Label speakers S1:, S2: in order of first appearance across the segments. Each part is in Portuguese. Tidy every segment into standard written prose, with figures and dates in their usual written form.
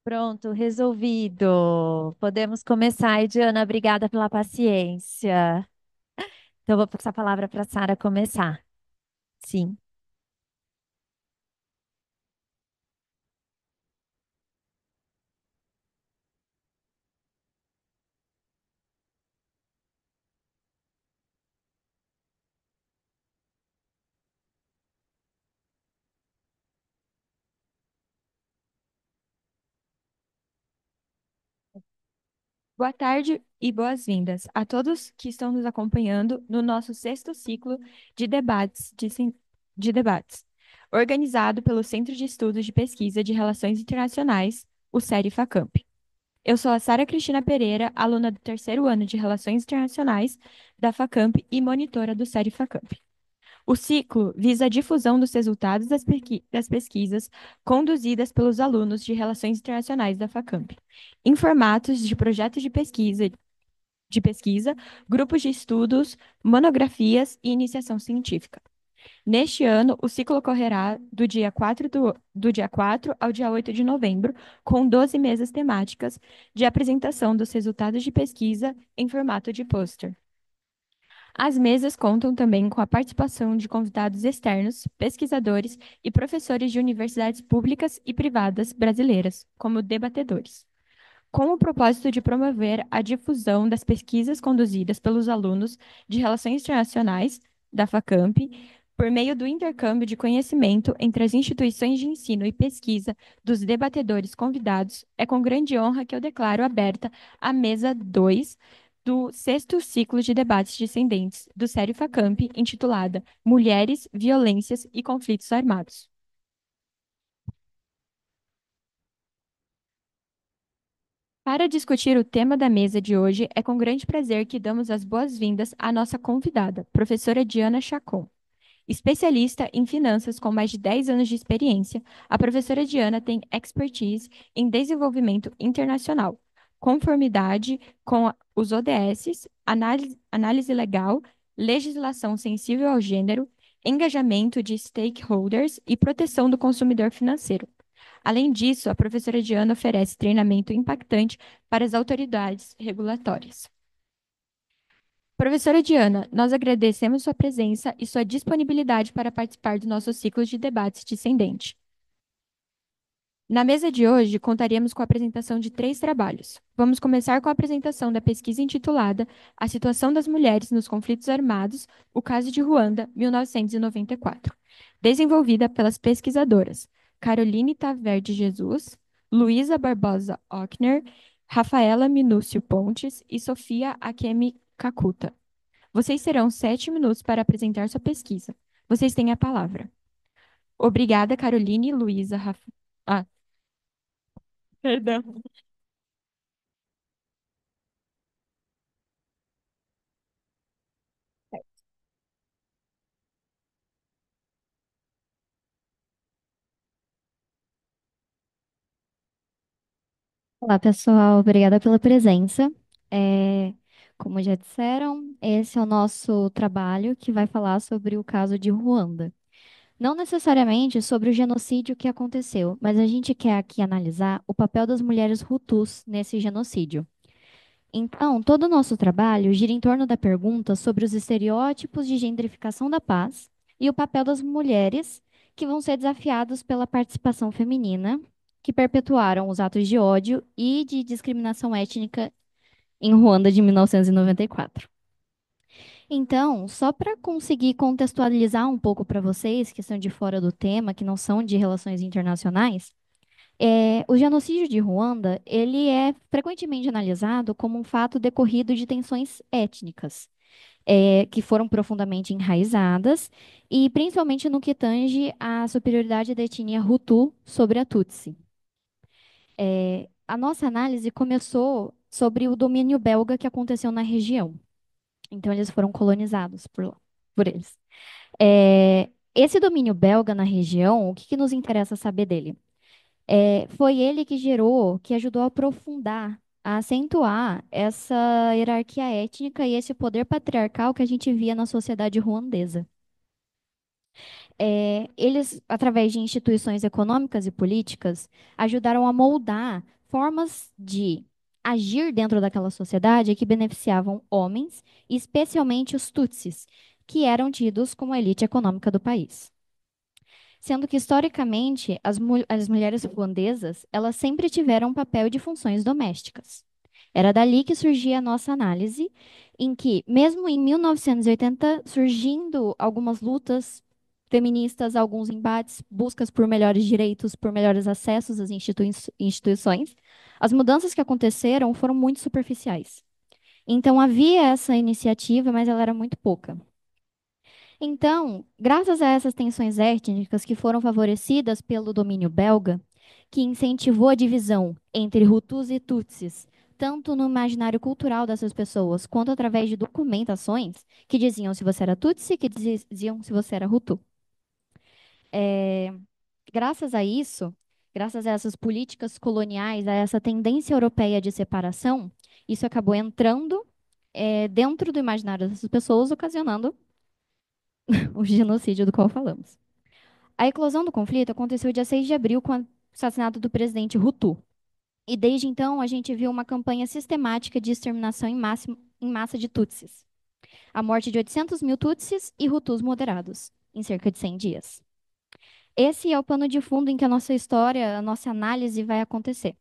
S1: Pronto, resolvido. Podemos começar, Diana. Obrigada pela paciência. Então, eu vou passar a palavra para a Sara começar. Sim. Boa tarde e boas-vindas a todos que estão nos acompanhando no nosso sexto ciclo de debates, organizado pelo Centro de Estudos de Pesquisa de Relações Internacionais, o CERI-FACAMP. Eu sou a Sara Cristina Pereira, aluna do terceiro ano de Relações Internacionais da FACAMP e monitora do CERI-FACAMP. O ciclo visa a difusão dos resultados das pesquisas conduzidas pelos alunos de Relações Internacionais da FACAMP, em formatos de projetos de pesquisa, grupos de estudos, monografias e iniciação científica. Neste ano, o ciclo ocorrerá do dia 4 ao dia 8 de novembro, com 12 mesas temáticas de apresentação dos resultados de pesquisa em formato de pôster. As mesas contam também com a participação de convidados externos, pesquisadores e professores de universidades públicas e privadas brasileiras, como debatedores, com o propósito de promover a difusão das pesquisas conduzidas pelos alunos de Relações Internacionais da FACAMP, por meio do intercâmbio de conhecimento entre as instituições de ensino e pesquisa dos debatedores convidados, é com grande honra que eu declaro aberta a mesa 2 do sexto ciclo de debates discendentes do Sério FACAMP, intitulada Mulheres, Violências e Conflitos Armados. Para discutir o tema da mesa de hoje, é com grande prazer que damos as boas-vindas à nossa convidada, professora Diana Chacon. Especialista em finanças com mais de 10 anos de experiência, a professora Diana tem expertise em desenvolvimento internacional, conformidade com os ODSs, análise legal, legislação sensível ao gênero, engajamento de stakeholders e proteção do consumidor financeiro. Além disso, a professora Diana oferece treinamento impactante para as autoridades regulatórias. Professora Diana, nós agradecemos sua presença e sua disponibilidade para participar do nosso ciclo de debates discendente. Na mesa de hoje, contaremos com a apresentação de três trabalhos. Vamos começar com a apresentação da pesquisa intitulada A Situação das Mulheres nos Conflitos Armados, o Caso de Ruanda, 1994, desenvolvida pelas pesquisadoras Caroline Taverde Jesus, Luísa Barbosa Ockner, Rafaela Minúcio Pontes e Sofia Akemi Kakuta. Vocês terão 7 minutos para apresentar sua pesquisa. Vocês têm a palavra. Obrigada, Caroline, Luísa, Ah, perdão.
S2: Olá, pessoal. Obrigada pela presença. É, como já disseram, esse é o nosso trabalho que vai falar sobre o caso de Ruanda. Não necessariamente sobre o genocídio que aconteceu, mas a gente quer aqui analisar o papel das mulheres Hutus nesse genocídio. Então, todo o nosso trabalho gira em torno da pergunta sobre os estereótipos de gendrificação da paz e o papel das mulheres que vão ser desafiados pela participação feminina, que perpetuaram os atos de ódio e de discriminação étnica em Ruanda de 1994. Então, só para conseguir contextualizar um pouco para vocês que são de fora do tema, que não são de relações internacionais, o genocídio de Ruanda, ele é frequentemente analisado como um fato decorrido de tensões étnicas, que foram profundamente enraizadas, e principalmente no que tange à superioridade da etnia Hutu sobre a Tutsi. A nossa análise começou sobre o domínio belga que aconteceu na região. Então, eles foram colonizados por lá, por eles. Esse domínio belga na região, o que que nos interessa saber dele? Foi ele que gerou, que ajudou a aprofundar a acentuar essa hierarquia étnica e esse poder patriarcal que a gente via na sociedade ruandesa. Eles, através de instituições econômicas e políticas, ajudaram a moldar formas de agir dentro daquela sociedade que beneficiavam homens, especialmente os Tutsis, que eram tidos como a elite econômica do país. Sendo que, historicamente, as mulheres ruandesas, elas sempre tiveram um papel de funções domésticas. Era dali que surgia a nossa análise, em que, mesmo em 1980, surgindo algumas lutas feministas, alguns embates, buscas por melhores direitos, por melhores acessos às instituições, as mudanças que aconteceram foram muito superficiais. Então, havia essa iniciativa, mas ela era muito pouca. Então, graças a essas tensões étnicas que foram favorecidas pelo domínio belga, que incentivou a divisão entre Hutus e Tutsis, tanto no imaginário cultural dessas pessoas, quanto através de documentações que diziam se você era Tutsi, que diziam se você era Hutu. Graças a isso, graças a essas políticas coloniais, a essa tendência europeia de separação, isso acabou entrando, dentro do imaginário dessas pessoas, ocasionando o genocídio do qual falamos. A eclosão do conflito aconteceu dia 6 de abril com o assassinato do presidente Hutu. E desde então a gente viu uma campanha sistemática de exterminação em massa de Tutsis. A morte de 800 mil Tutsis e Hutus moderados, em cerca de 100 dias. Esse é o pano de fundo em que a nossa história, a nossa análise vai acontecer.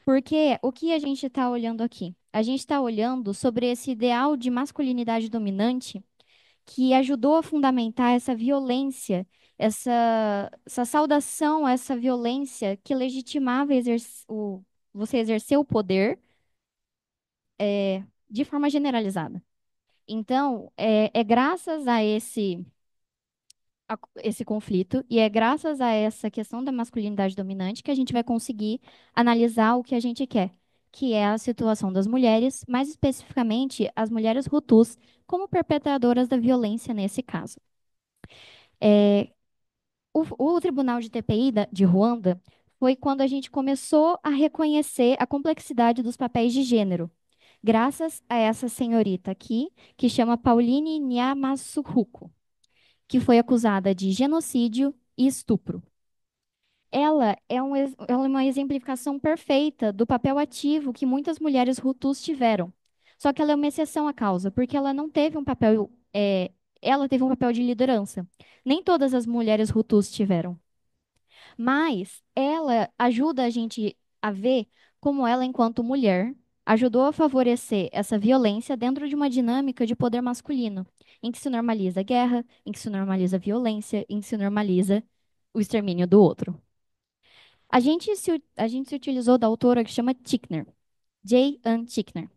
S2: Porque o que a gente está olhando aqui? A gente está olhando sobre esse ideal de masculinidade dominante que ajudou a fundamentar essa violência, essa saudação a essa violência que legitimava você exercer o poder de forma generalizada. Então, é graças a esse conflito e é graças a essa questão da masculinidade dominante que a gente vai conseguir analisar o que a gente quer, que é a situação das mulheres, mais especificamente as mulheres Hutus, como perpetradoras da violência nesse caso. O Tribunal de TPI de Ruanda foi quando a gente começou a reconhecer a complexidade dos papéis de gênero, graças a essa senhorita aqui, que chama Pauline Nyamasuhuko, que foi acusada de genocídio e estupro. Ela é uma exemplificação perfeita do papel ativo que muitas mulheres Hutus tiveram. Só que ela é uma exceção à causa, porque ela não teve um papel, ela teve um papel de liderança. Nem todas as mulheres Hutus tiveram. Mas ela ajuda a gente a ver como ela, enquanto mulher, ajudou a favorecer essa violência dentro de uma dinâmica de poder masculino, em que se normaliza a guerra, em que se normaliza a violência, em que se normaliza o extermínio do outro. A gente se utilizou da autora que chama Tickner, J. Ann Tickner,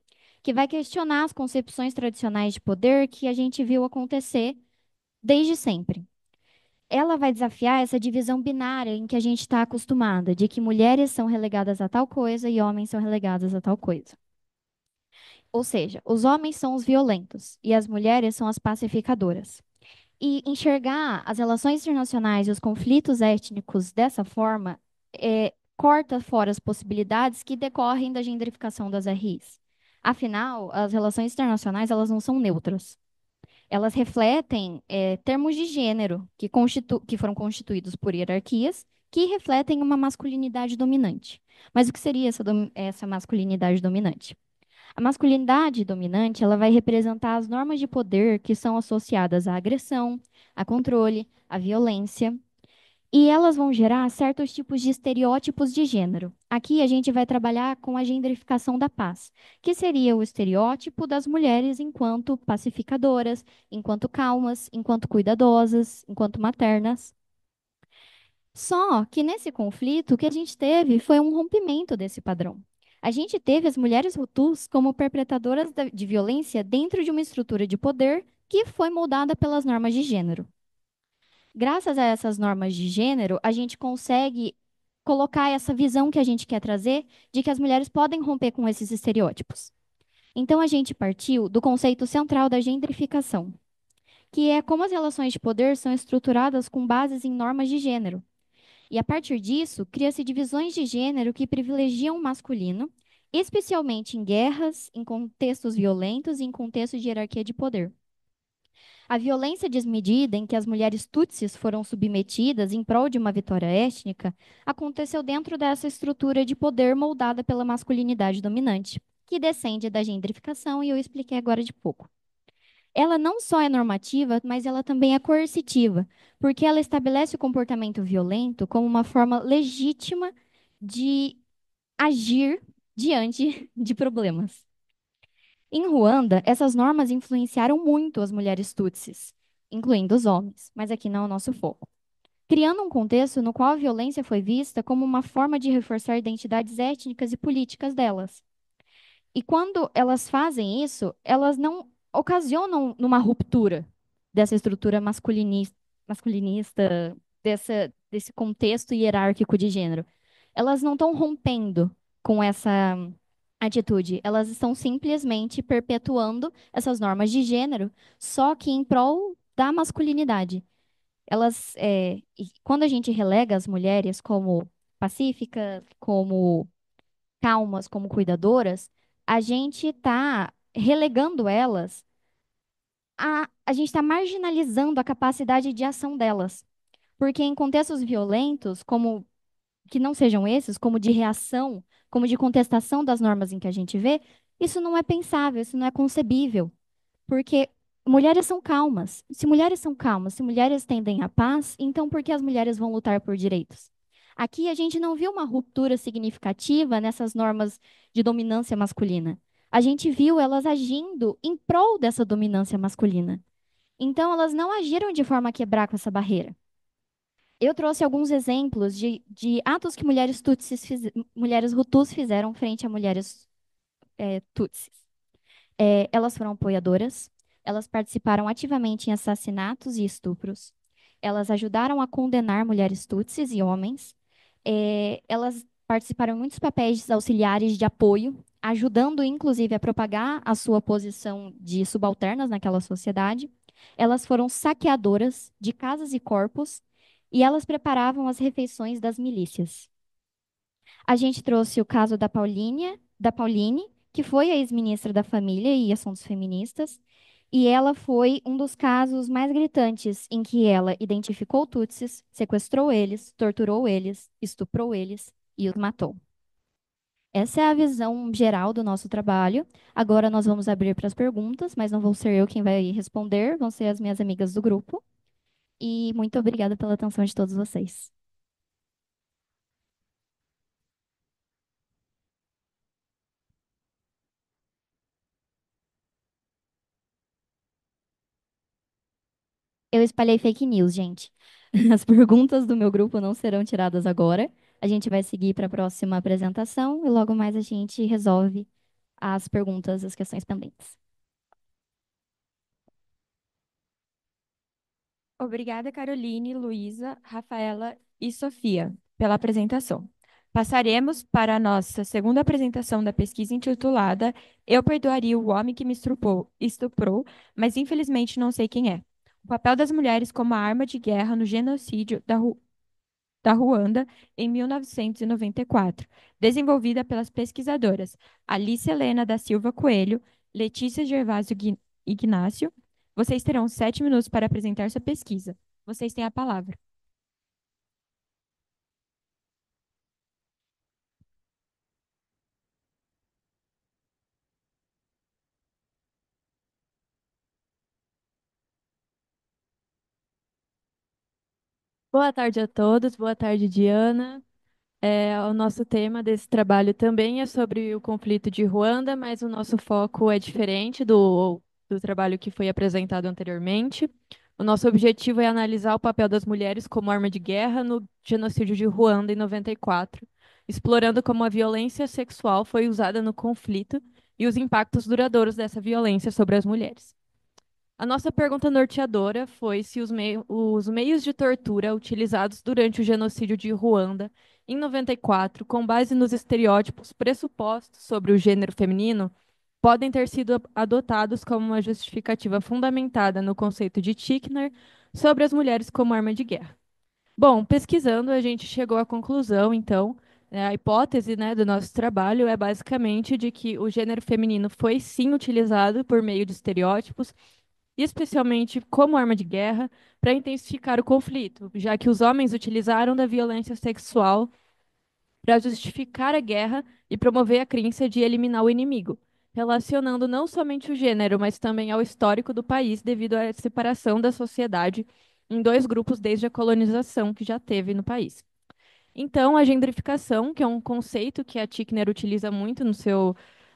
S2: que vai questionar as concepções tradicionais de poder que a gente viu acontecer desde sempre. Ela vai desafiar essa divisão binária em que a gente está acostumada, de que mulheres são relegadas a tal coisa e homens são relegados a tal coisa. Ou seja, os homens são os violentos e as mulheres são as pacificadoras. E enxergar as relações internacionais e os conflitos étnicos dessa forma corta fora as possibilidades que decorrem da genderificação das RIs. Afinal, as relações internacionais elas não são neutras. Elas refletem termos de gênero que foram constituídos por hierarquias que refletem uma masculinidade dominante. Mas o que seria essa masculinidade dominante? A masculinidade dominante, ela vai representar as normas de poder que são associadas à agressão, a controle, à violência, e elas vão gerar certos tipos de estereótipos de gênero. Aqui a gente vai trabalhar com a genderificação da paz, que seria o estereótipo das mulheres enquanto pacificadoras, enquanto calmas, enquanto cuidadosas, enquanto maternas. Só que nesse conflito, o que a gente teve foi um rompimento desse padrão. A gente teve as mulheres Hutus como perpetradoras de violência dentro de uma estrutura de poder que foi moldada pelas normas de gênero. Graças a essas normas de gênero, a gente consegue colocar essa visão que a gente quer trazer de que as mulheres podem romper com esses estereótipos. Então, a gente partiu do conceito central da gendrificação, que é como as relações de poder são estruturadas com bases em normas de gênero. E a partir disso, cria-se divisões de gênero que privilegiam o masculino especialmente em guerras, em contextos violentos e em contextos de hierarquia de poder. A violência desmedida em que as mulheres tutsis foram submetidas em prol de uma vitória étnica aconteceu dentro dessa estrutura de poder moldada pela masculinidade dominante, que descende da gendrificação e eu expliquei agora de pouco. Ela não só é normativa, mas ela também é coercitiva, porque ela estabelece o comportamento violento como uma forma legítima de agir diante de problemas. Em Ruanda, essas normas influenciaram muito as mulheres tutsis, incluindo os homens, mas aqui não é o nosso foco. Criando um contexto no qual a violência foi vista como uma forma de reforçar identidades étnicas e políticas delas. E quando elas fazem isso, elas não ocasionam numa ruptura dessa estrutura masculinista desse contexto hierárquico de gênero. Elas não estão rompendo com essa atitude, elas estão simplesmente perpetuando essas normas de gênero, só que em prol da masculinidade. E quando a gente relega as mulheres como pacíficas, como calmas, como cuidadoras, a gente está relegando elas, a gente está marginalizando a capacidade de ação delas. Porque em contextos violentos, como que não sejam esses, como de reação, como de contestação das normas em que a gente vê, isso não é pensável, isso não é concebível. Porque mulheres são calmas. Se mulheres são calmas, se mulheres tendem à paz, então por que as mulheres vão lutar por direitos? Aqui a gente não viu uma ruptura significativa nessas normas de dominância masculina. A gente viu elas agindo em prol dessa dominância masculina. Então elas não agiram de forma a quebrar com essa barreira. Eu trouxe alguns exemplos de atos que mulheres Hutus fizeram frente a mulheres Tutsis. Elas foram apoiadoras, elas participaram ativamente em assassinatos e estupros, elas ajudaram a condenar mulheres tutsis e homens, elas participaram em muitos papéis auxiliares de apoio, ajudando inclusive a propagar a sua posição de subalternas naquela sociedade. Elas foram saqueadoras de casas e corpos e elas preparavam as refeições das milícias. A gente trouxe o caso da Pauline, que foi a ex-ministra da Família e Assuntos Feministas, e ela foi um dos casos mais gritantes em que ela identificou Tutsis, sequestrou eles, torturou eles, estuprou eles e os matou. Essa é a visão geral do nosso trabalho. Agora nós vamos abrir para as perguntas, mas não vou ser eu quem vai responder, vão ser as minhas amigas do grupo. E muito obrigada pela atenção de todos vocês. Eu espalhei fake news, gente. As perguntas do meu grupo não serão tiradas agora. A gente vai seguir para a próxima apresentação e logo mais a gente resolve as perguntas, as questões pendentes.
S1: Obrigada, Caroline, Luísa, Rafaela e Sofia, pela apresentação. Passaremos para a nossa segunda apresentação da pesquisa intitulada Eu Perdoaria o Homem que Me Estuprou, mas infelizmente não sei quem é. O papel das mulheres como arma de guerra no genocídio da Ruanda em 1994, desenvolvida pelas pesquisadoras Alice Helena da Silva Coelho, Letícia Gervásio Ignácio. Vocês terão 7 minutos para apresentar sua pesquisa. Vocês têm a palavra.
S3: Boa tarde a todos, boa tarde, Diana. O nosso tema desse trabalho também é sobre o conflito de Ruanda, mas o nosso foco é diferente do trabalho que foi apresentado anteriormente. O nosso objetivo é analisar o papel das mulheres como arma de guerra no genocídio de Ruanda em 94, explorando como a violência sexual foi usada no conflito e os impactos duradouros dessa violência sobre as mulheres. A nossa pergunta norteadora foi se os meios de tortura utilizados durante o genocídio de Ruanda, em 94, com base nos estereótipos pressupostos sobre o gênero feminino, podem ter sido adotados como uma justificativa fundamentada no conceito de Titchener sobre as mulheres como arma de guerra. Bom, pesquisando, a gente chegou à conclusão, então, A hipótese, né, do nosso trabalho é basicamente de que o gênero feminino foi sim utilizado por meio de estereótipos, especialmente como arma de guerra, para intensificar o conflito, já que os homens utilizaram da violência sexual para justificar a guerra e promover a crença de eliminar o inimigo, relacionando não somente o gênero, mas também ao histórico do país devido à separação da sociedade em dois grupos desde a colonização que já teve no país. Então, a gendrificação, que é um conceito que a Tickner utiliza muito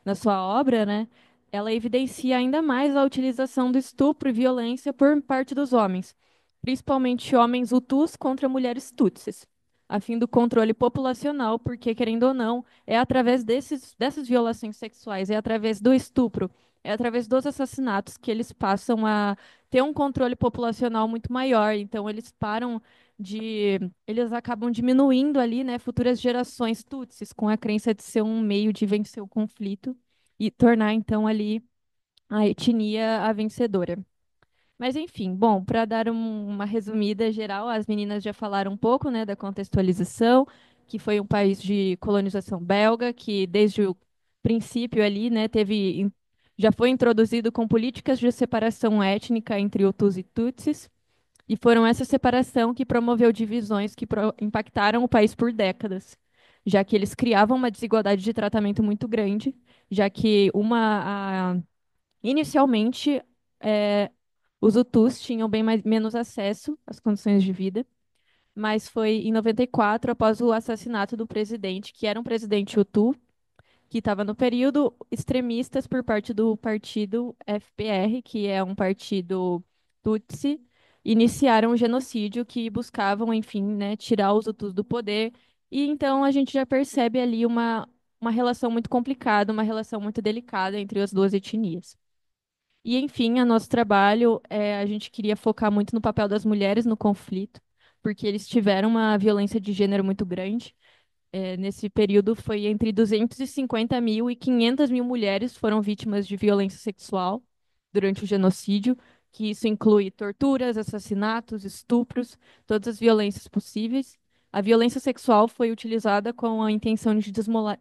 S3: na sua obra, né, ela evidencia ainda mais a utilização do estupro e violência por parte dos homens, principalmente homens hutus contra mulheres tutsis, a fim do controle populacional, porque, querendo ou não, é através dessas violações sexuais, é através do estupro, é através dos assassinatos que eles passam a ter um controle populacional muito maior. Então, eles acabam diminuindo ali, né, futuras gerações tutsis, com a crença de ser um meio de vencer o conflito e tornar, então, ali a etnia a vencedora. Mas, enfim, bom, para dar uma resumida geral, as meninas já falaram um pouco, né, da contextualização, que foi um país de colonização belga, que desde o princípio ali, né, já foi introduzido com políticas de separação étnica entre Hutus e Tutsis, e foram essa separação que promoveu divisões que impactaram o país por décadas, já que eles criavam uma desigualdade de tratamento muito grande, já que inicialmente eh, os Hutus tinham menos acesso às condições de vida, mas foi em 94, após o assassinato do presidente, que era um presidente Hutu, que estava no período, extremistas por parte do partido FPR, que é um partido Tutsi, iniciaram um genocídio que buscavam, enfim, né, tirar os Hutus do poder. E então a gente já percebe ali uma relação muito complicada, uma relação muito delicada entre as duas etnias. E, enfim, a nosso trabalho, a gente queria focar muito no papel das mulheres no conflito, porque eles tiveram uma violência de gênero muito grande. Nesse período, foi entre 250 mil e 500 mil mulheres foram vítimas de violência sexual durante o genocídio, que isso inclui torturas, assassinatos, estupros, todas as violências possíveis. A violência sexual foi utilizada com a intenção de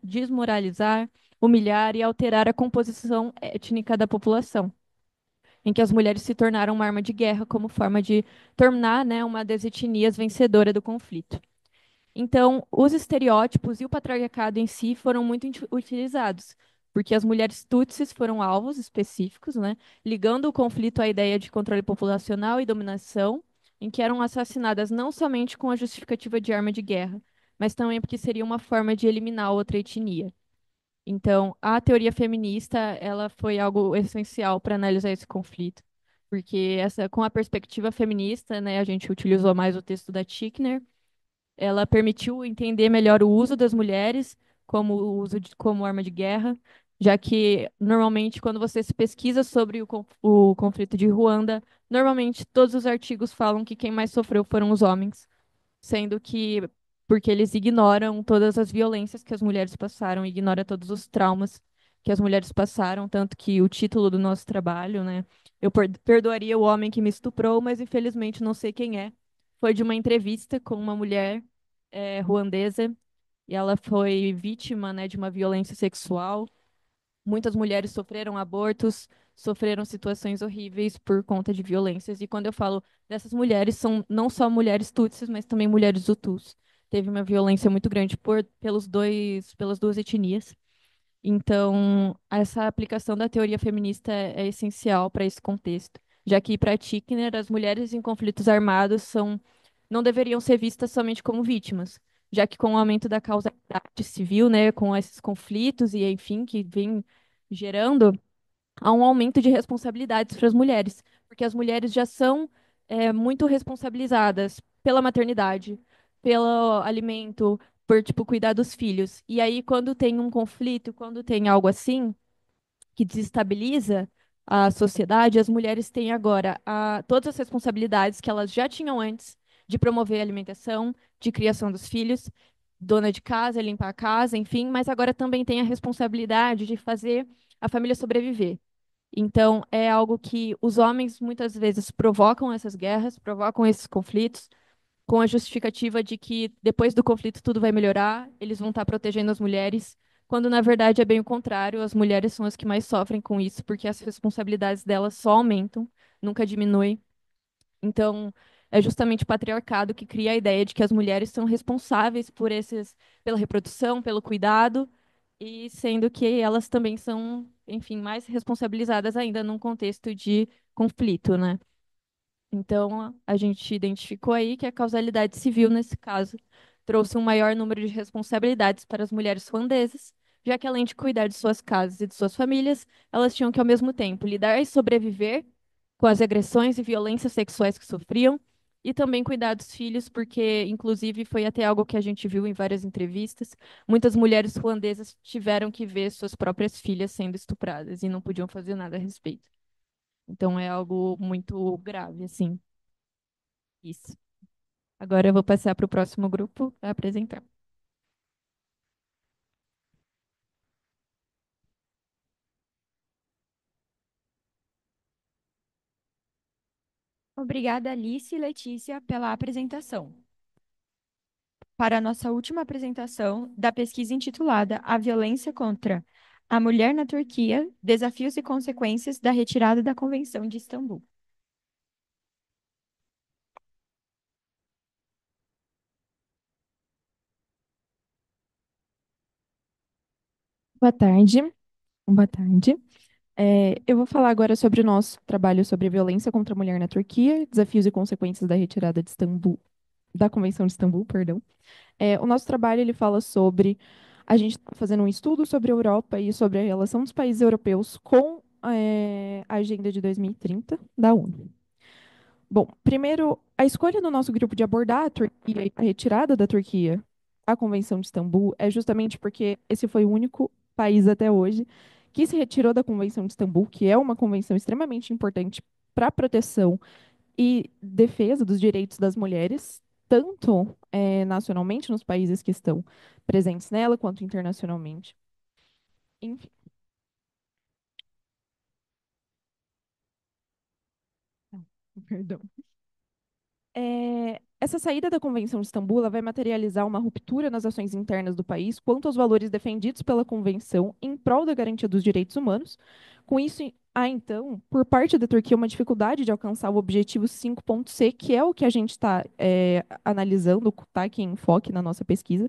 S3: desmoralizar, humilhar e alterar a composição étnica da população, em que as mulheres se tornaram uma arma de guerra como forma de tornar, né, uma das etnias vencedora do conflito. Então, os estereótipos e o patriarcado em si foram muito utilizados, porque as mulheres tutsis foram alvos específicos, né, ligando o conflito à ideia de controle populacional e dominação, em que eram assassinadas não somente com a justificativa de arma de guerra, mas também porque seria uma forma de eliminar outra etnia. Então, a teoria feminista, ela foi algo essencial para analisar esse conflito, porque com a perspectiva feminista, né, a gente utilizou mais o texto da Tickner. Ela permitiu entender melhor o uso das mulheres como arma de guerra, já que normalmente quando você se pesquisa sobre o conflito de Ruanda, normalmente todos os artigos falam que quem mais sofreu foram os homens, sendo que porque eles ignoram todas as violências que as mulheres passaram, ignoram todos os traumas que as mulheres passaram, tanto que o título do nosso trabalho, né, eu perdoaria o homem que me estuprou, mas infelizmente não sei quem é. Foi de uma entrevista com uma mulher ruandesa e ela foi vítima, né, de uma violência sexual. Muitas mulheres sofreram abortos, sofreram situações horríveis por conta de violências. E quando eu falo dessas mulheres, são não só mulheres tutsis, mas também mulheres hutus. Teve uma violência muito grande pelas duas etnias. Então, essa aplicação da teoria feminista é essencial para esse contexto, já que para Tickner, as mulheres em conflitos armados não deveriam ser vistas somente como vítimas, já que com o aumento da causalidade civil, né, com esses conflitos e enfim que vem gerando, há um aumento de responsabilidades para as mulheres, porque as mulheres já são muito responsabilizadas pela maternidade, pelo alimento, por tipo cuidar dos filhos. E aí quando tem um conflito, quando tem algo assim que desestabiliza a sociedade, as mulheres têm agora todas as responsabilidades que elas já tinham antes de promover a alimentação, de criação dos filhos, dona de casa, limpar a casa, enfim, mas agora também tem a responsabilidade de fazer a família sobreviver. Então, é algo que os homens muitas vezes provocam essas guerras, provocam esses conflitos, com a justificativa de que depois do conflito tudo vai melhorar, eles vão estar protegendo as mulheres, quando na verdade é bem o contrário, as mulheres são as que mais sofrem com isso, porque as responsabilidades delas só aumentam, nunca diminuem. Então, é justamente o patriarcado que cria a ideia de que as mulheres são responsáveis por pela reprodução, pelo cuidado, e sendo que elas também são, enfim, mais responsabilizadas ainda num contexto de conflito, né? Então, a gente identificou aí que a causalidade civil, nesse caso, trouxe um maior número de responsabilidades para as mulheres ruandesas, já que além de cuidar de suas casas e de suas famílias, elas tinham que, ao mesmo tempo, lidar e sobreviver com as agressões e violências sexuais que sofriam, e também cuidar dos filhos, porque, inclusive, foi até algo que a gente viu em várias entrevistas, muitas mulheres ruandesas tiveram que ver suas próprias filhas sendo estupradas e não podiam fazer nada a respeito. Então, é algo muito grave, assim. Isso. Agora eu vou passar para o próximo grupo para apresentar.
S1: Obrigada, Alice e Letícia, pela apresentação. Para a nossa última apresentação da pesquisa intitulada A Violência contra a Mulher na Turquia, Desafios e Consequências da Retirada da Convenção de Istambul.
S4: Boa tarde. Boa tarde. Eu vou falar agora sobre o nosso trabalho sobre a violência contra a mulher na Turquia, desafios e consequências da retirada de Istambul, da Convenção de Istambul, perdão. O nosso trabalho ele fala sobre a gente tá fazendo um estudo sobre a Europa e sobre a relação dos países europeus com a Agenda de 2030 da ONU. Bom, primeiro, a escolha no nosso grupo de abordar a Turquia e a retirada da Turquia à Convenção de Istambul é justamente porque esse foi o único país até hoje que se retirou da Convenção de Istambul, que é uma convenção extremamente importante para a proteção e defesa dos direitos das mulheres, tanto nacionalmente nos países que estão presentes nela, quanto internacionalmente. Enfim, perdão. Essa saída da Convenção de Istambul ela vai materializar uma ruptura nas ações internas do país quanto aos valores defendidos pela Convenção em prol da garantia dos direitos humanos. Com isso, há, então, por parte da Turquia, uma dificuldade de alcançar o objetivo 5.C, que é o que a gente está analisando, está aqui em enfoque na nossa pesquisa,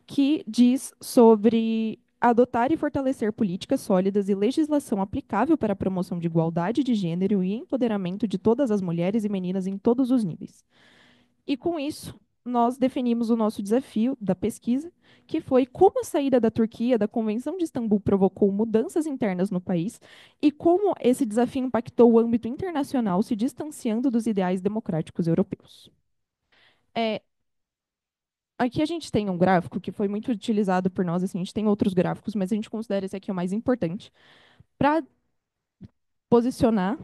S4: que diz sobre adotar e fortalecer políticas sólidas e legislação aplicável para a promoção de igualdade de gênero e empoderamento de todas as mulheres e meninas em todos os níveis. E com isso, nós definimos o nosso desafio da pesquisa, que foi como a saída da Turquia da Convenção de Istambul provocou mudanças internas no país e como esse desafio impactou o âmbito internacional, se distanciando dos ideais democráticos europeus. É, Aqui a gente tem um gráfico que foi muito utilizado por nós, assim, a gente tem outros gráficos, mas a gente considera esse aqui o mais importante, para posicionar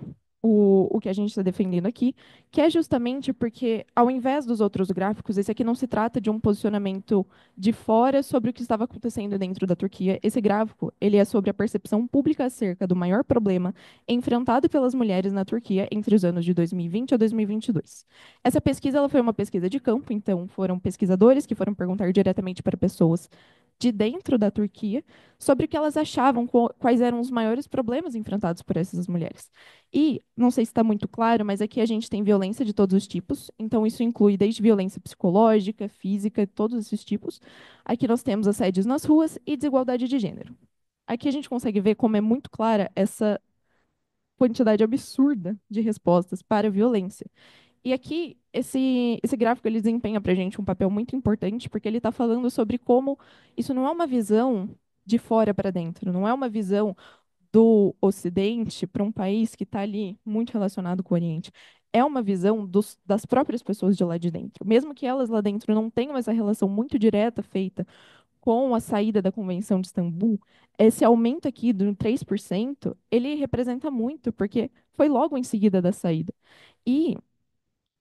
S4: o que a gente está defendendo aqui, que é justamente porque, ao invés dos outros gráficos, esse aqui não se trata de um posicionamento de fora sobre o que estava acontecendo dentro da Turquia. Esse gráfico, ele é sobre a percepção pública acerca do maior problema enfrentado pelas mulheres na Turquia entre os anos de 2020 a 2022. Essa pesquisa ela foi uma pesquisa de campo, então foram pesquisadores que foram perguntar diretamente para pessoas de dentro da Turquia sobre o que elas achavam, quais eram os maiores problemas enfrentados por essas mulheres. E, não sei se está muito claro, mas aqui a gente tem violência de todos os tipos, então isso inclui desde violência psicológica, física, todos esses tipos. Aqui nós temos assédios nas ruas e desigualdade de gênero. Aqui a gente consegue ver como é muito clara essa quantidade absurda de respostas para a violência. E aqui, esse gráfico ele desempenha para a gente um papel muito importante, porque ele está falando sobre como isso não é uma visão de fora para dentro, não é uma visão do Ocidente para um país que está ali muito relacionado com o Oriente. É uma visão das próprias pessoas de lá de dentro. Mesmo que elas lá dentro não tenham essa relação muito direta feita com a saída da Convenção de Istambul, esse aumento aqui do 3%, ele representa muito, porque foi logo em seguida da saída. E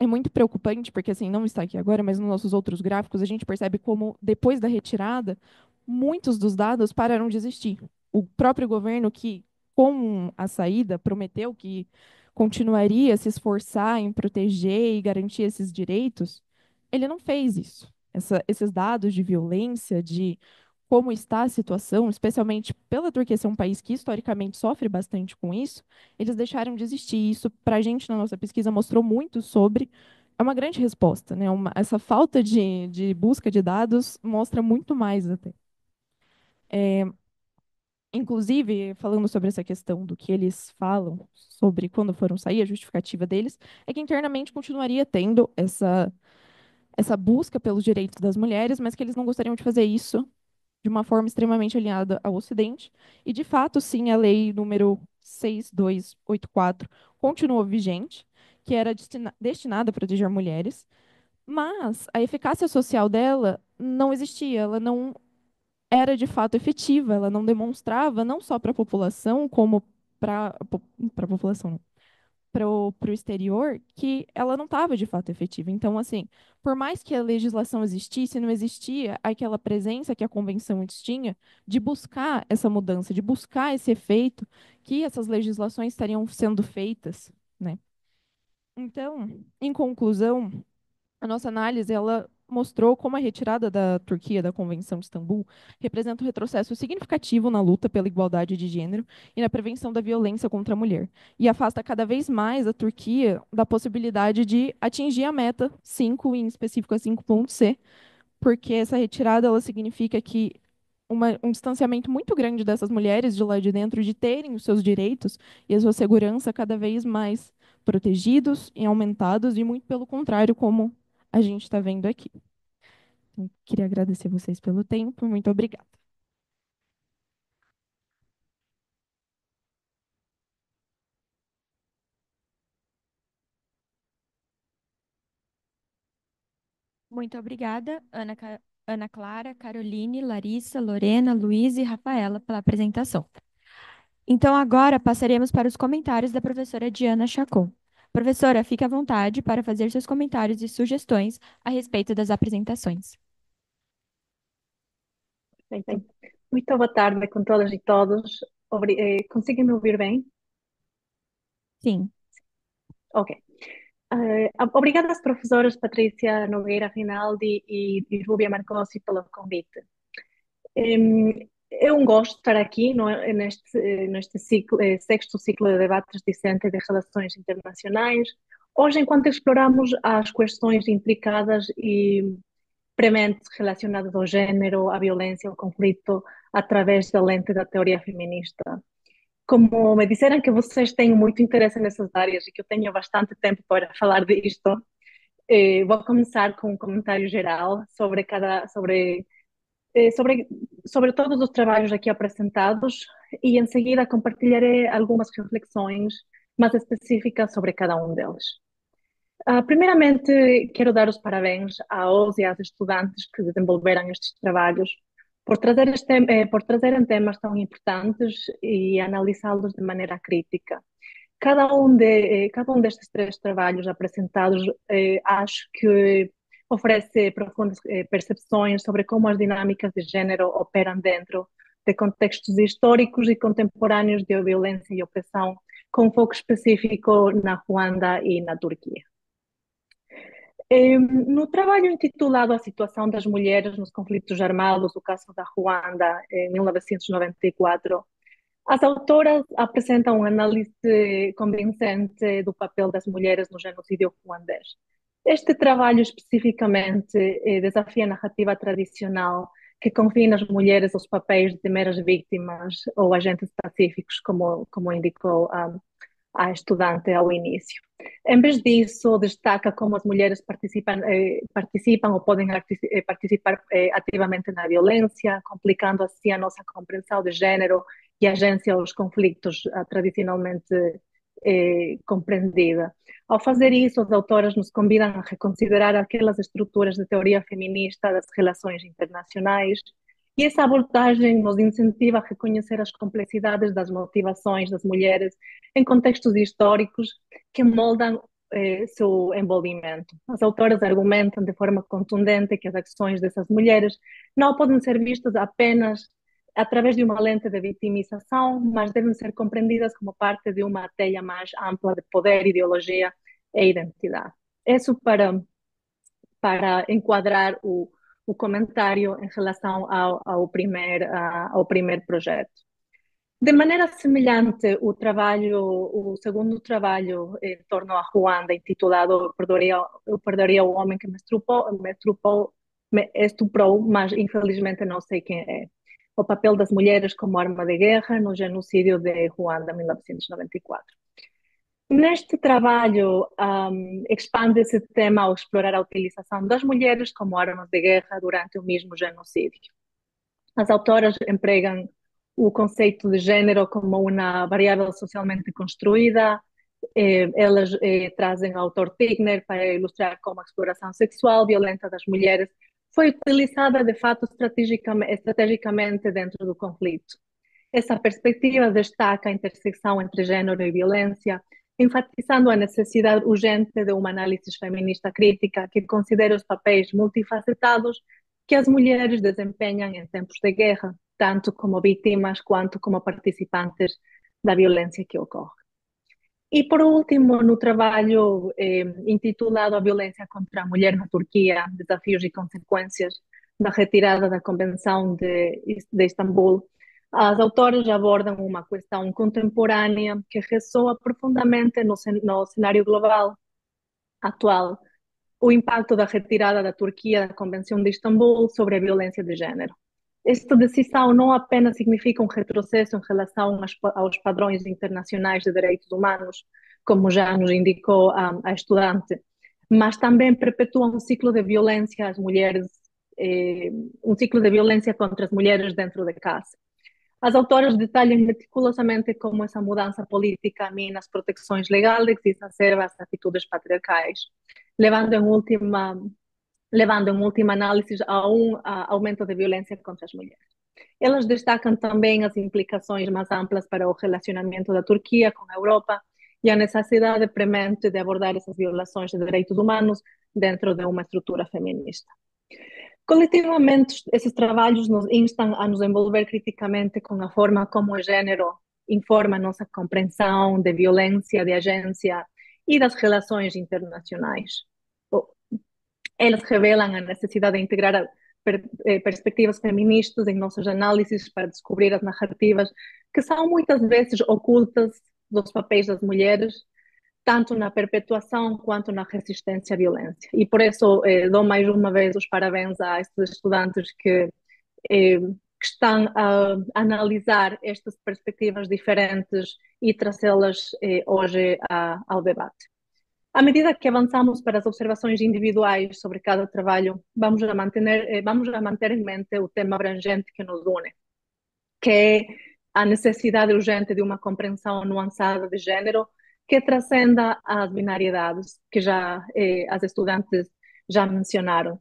S4: é muito preocupante, porque assim, não está aqui agora, mas nos nossos outros gráficos, a gente percebe como, depois da retirada, muitos dos dados pararam de existir. O próprio governo que, com a saída, prometeu que continuaria a se esforçar em proteger e garantir esses direitos, ele não fez isso. Esses dados de violência, de como está a situação, especialmente pela Turquia ser um país que historicamente sofre bastante com isso, eles deixaram de existir. Isso, para a gente, na nossa pesquisa, mostrou muito sobre. É uma grande resposta, né? Essa falta de busca de dados mostra muito mais até. Inclusive, falando sobre essa questão do que eles falam sobre quando foram sair, a justificativa deles é que internamente continuaria tendo essa busca pelos direitos das mulheres, mas que eles não gostariam de fazer isso de uma forma extremamente alinhada ao Ocidente. E, de fato, sim, a lei número 6284 continuou vigente, que era destinada a proteger mulheres, mas a eficácia social dela não existia, ela não era de fato efetiva, ela não demonstrava, não só para a população, como para a população, para o exterior, que ela não estava de fato efetiva. Então, assim, por mais que a legislação existisse, não existia aquela presença que a convenção tinha de buscar essa mudança, de buscar esse efeito que essas legislações estariam sendo feitas, né? Então, em conclusão, a nossa análise, ela mostrou como a retirada da Turquia da Convenção de Istambul representa um retrocesso significativo na luta pela igualdade de gênero e na prevenção da violência contra a mulher, e afasta cada vez mais a Turquia da possibilidade de atingir a meta 5, em específico a 5.c, porque essa retirada ela significa que um distanciamento muito grande dessas mulheres de lá de dentro de terem os seus direitos e a sua segurança cada vez mais protegidos e aumentados, e muito pelo contrário, como a gente está vendo aqui. Então, queria agradecer vocês pelo tempo. Muito obrigada.
S1: Muito obrigada, Ana Clara, Caroline, Larissa, Lorena, Luísa e Rafaela, pela apresentação. Então, agora passaremos para os comentários da professora Diana Chacon. Professora, fique à vontade para fazer seus comentários e sugestões a respeito das apresentações.
S5: Perfeito. Muito boa tarde com todas e todos. Conseguem me ouvir bem?
S1: Sim.
S5: Ok. Obrigada às professoras Patrícia Nogueira Rinaldi e Rúbia Marcosi pelo convite. É um gosto estar aqui neste ciclo, sexto ciclo de debates discentes de relações internacionais. Hoje, enquanto exploramos as questões intricadas e prementes relacionadas ao gênero, à violência, ao conflito, através da lente da teoria feminista. Como me disseram que vocês têm muito interesse nessas áreas e que eu tenho bastante tempo para falar disto, vou começar com um comentário geral sobre todos os trabalhos aqui apresentados e em seguida compartilharei algumas reflexões mais específicas sobre cada um deles. Primeiramente, quero dar os parabéns aos e às estudantes que desenvolveram estes trabalhos por trazerem temas tão importantes e analisá-los de maneira crítica. Cada um destes três trabalhos apresentados, acho que oferece profundas percepções sobre como as dinâmicas de género operam dentro de contextos históricos e contemporâneos de violência e opressão, com foco específico na Ruanda e na Turquia. No trabalho intitulado A Situação das Mulheres nos Conflitos Armados, o caso da Ruanda, em 1994, as autoras apresentam uma análise convincente do papel das mulheres no genocídio ruandês. Este trabalho especificamente desafia a narrativa tradicional que confina as mulheres aos papéis de meras vítimas ou agentes pacíficos, como indicou a estudante ao início. Em vez disso, destaca como as mulheres participam ou podem participar ativamente na violência, complicando assim a nossa compreensão de gênero e agência aos conflitos tradicionalmente compreendida. Ao fazer isso, as autoras nos convidam a reconsiderar aquelas estruturas de teoria feminista das relações internacionais, e essa abordagem nos incentiva a reconhecer as complexidades das motivações das mulheres em contextos históricos que moldam seu envolvimento. As autoras argumentam de forma contundente que as ações dessas mulheres não podem ser vistas apenas através de uma lente de vitimização, mas devem ser compreendidas como parte de uma teia mais ampla de poder, ideologia e identidade. Isso para enquadrar o comentário em relação ao primeiro projeto. De maneira semelhante, o segundo trabalho em torno a Ruanda, intitulado Eu Perdoaria o Homem que me estuprou, mas infelizmente não sei quem é. O papel das mulheres como arma de guerra no genocídio de Ruanda, 1994. Neste trabalho, expande esse tema ao explorar a utilização das mulheres como armas de guerra durante o mesmo genocídio. As autoras empregam o conceito de gênero como uma variável socialmente construída. Elas trazem o autor Tigner para ilustrar como a exploração sexual violenta das mulheres foi utilizada, de fato, estrategicamente dentro do conflito. Essa perspectiva destaca a intersecção entre gênero e violência, enfatizando a necessidade urgente de uma análise feminista crítica que considere os papéis multifacetados que as mulheres desempenham em tempos de guerra, tanto como vítimas quanto como participantes da violência que ocorre. E, por último, no trabalho intitulado A Violência contra a Mulher na Turquia, Desafios e Consequências da Retirada da Convenção de Istambul, as autoras abordam uma questão contemporânea que ressoa profundamente no cenário global atual, o impacto da retirada da Turquia da Convenção de Istambul sobre a violência de gênero. Esta decisão não apenas significa um retrocesso em relação aos padrões internacionais de direitos humanos, como já nos indicou a estudante, mas também perpetua um ciclo de violência às mulheres, um ciclo de violência contra as mulheres dentro de casa. As autoras detalham meticulosamente como essa mudança política mina as proteções legais e exacerba as atitudes patriarcais, levando em última análise a um aumento de violência contra as mulheres. Elas destacam também as implicações mais amplas para o relacionamento da Turquia com a Europa e a necessidade premente de abordar essas violações de direitos humanos dentro de uma estrutura feminista. Coletivamente, esses trabalhos nos instam a nos envolver criticamente com a forma como o gênero informa a nossa compreensão de violência, de agência e das relações internacionais. Elas revelam a necessidade de integrar perspectivas feministas em nossas análises para descobrir as narrativas que são muitas vezes ocultas dos papéis das mulheres, tanto na perpetuação quanto na resistência à violência. E por isso dou mais uma vez os parabéns a estes estudantes que estão a analisar estas perspectivas diferentes e trazê-las hoje ao debate. À medida que avançamos para as observações individuais sobre cada trabalho, vamos a manter em mente o tema abrangente que nos une, que é a necessidade urgente de uma compreensão nuançada de gênero que transcenda as binariedades que já as estudantes já mencionaram,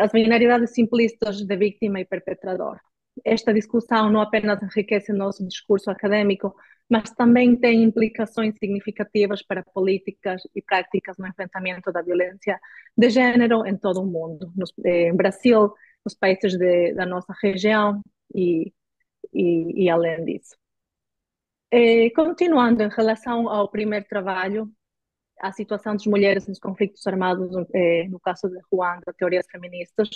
S5: as binariedades simplistas de vítima e perpetrador. Esta discussão não apenas enriquece nosso discurso acadêmico, mas também tem implicações significativas para políticas e práticas no enfrentamento da violência de gênero em todo o mundo, em Brasil, nos países da nossa região e além disso. Continuando em relação ao primeiro trabalho, a situação das mulheres nos conflitos armados, no caso de Ruanda, teorias feministas.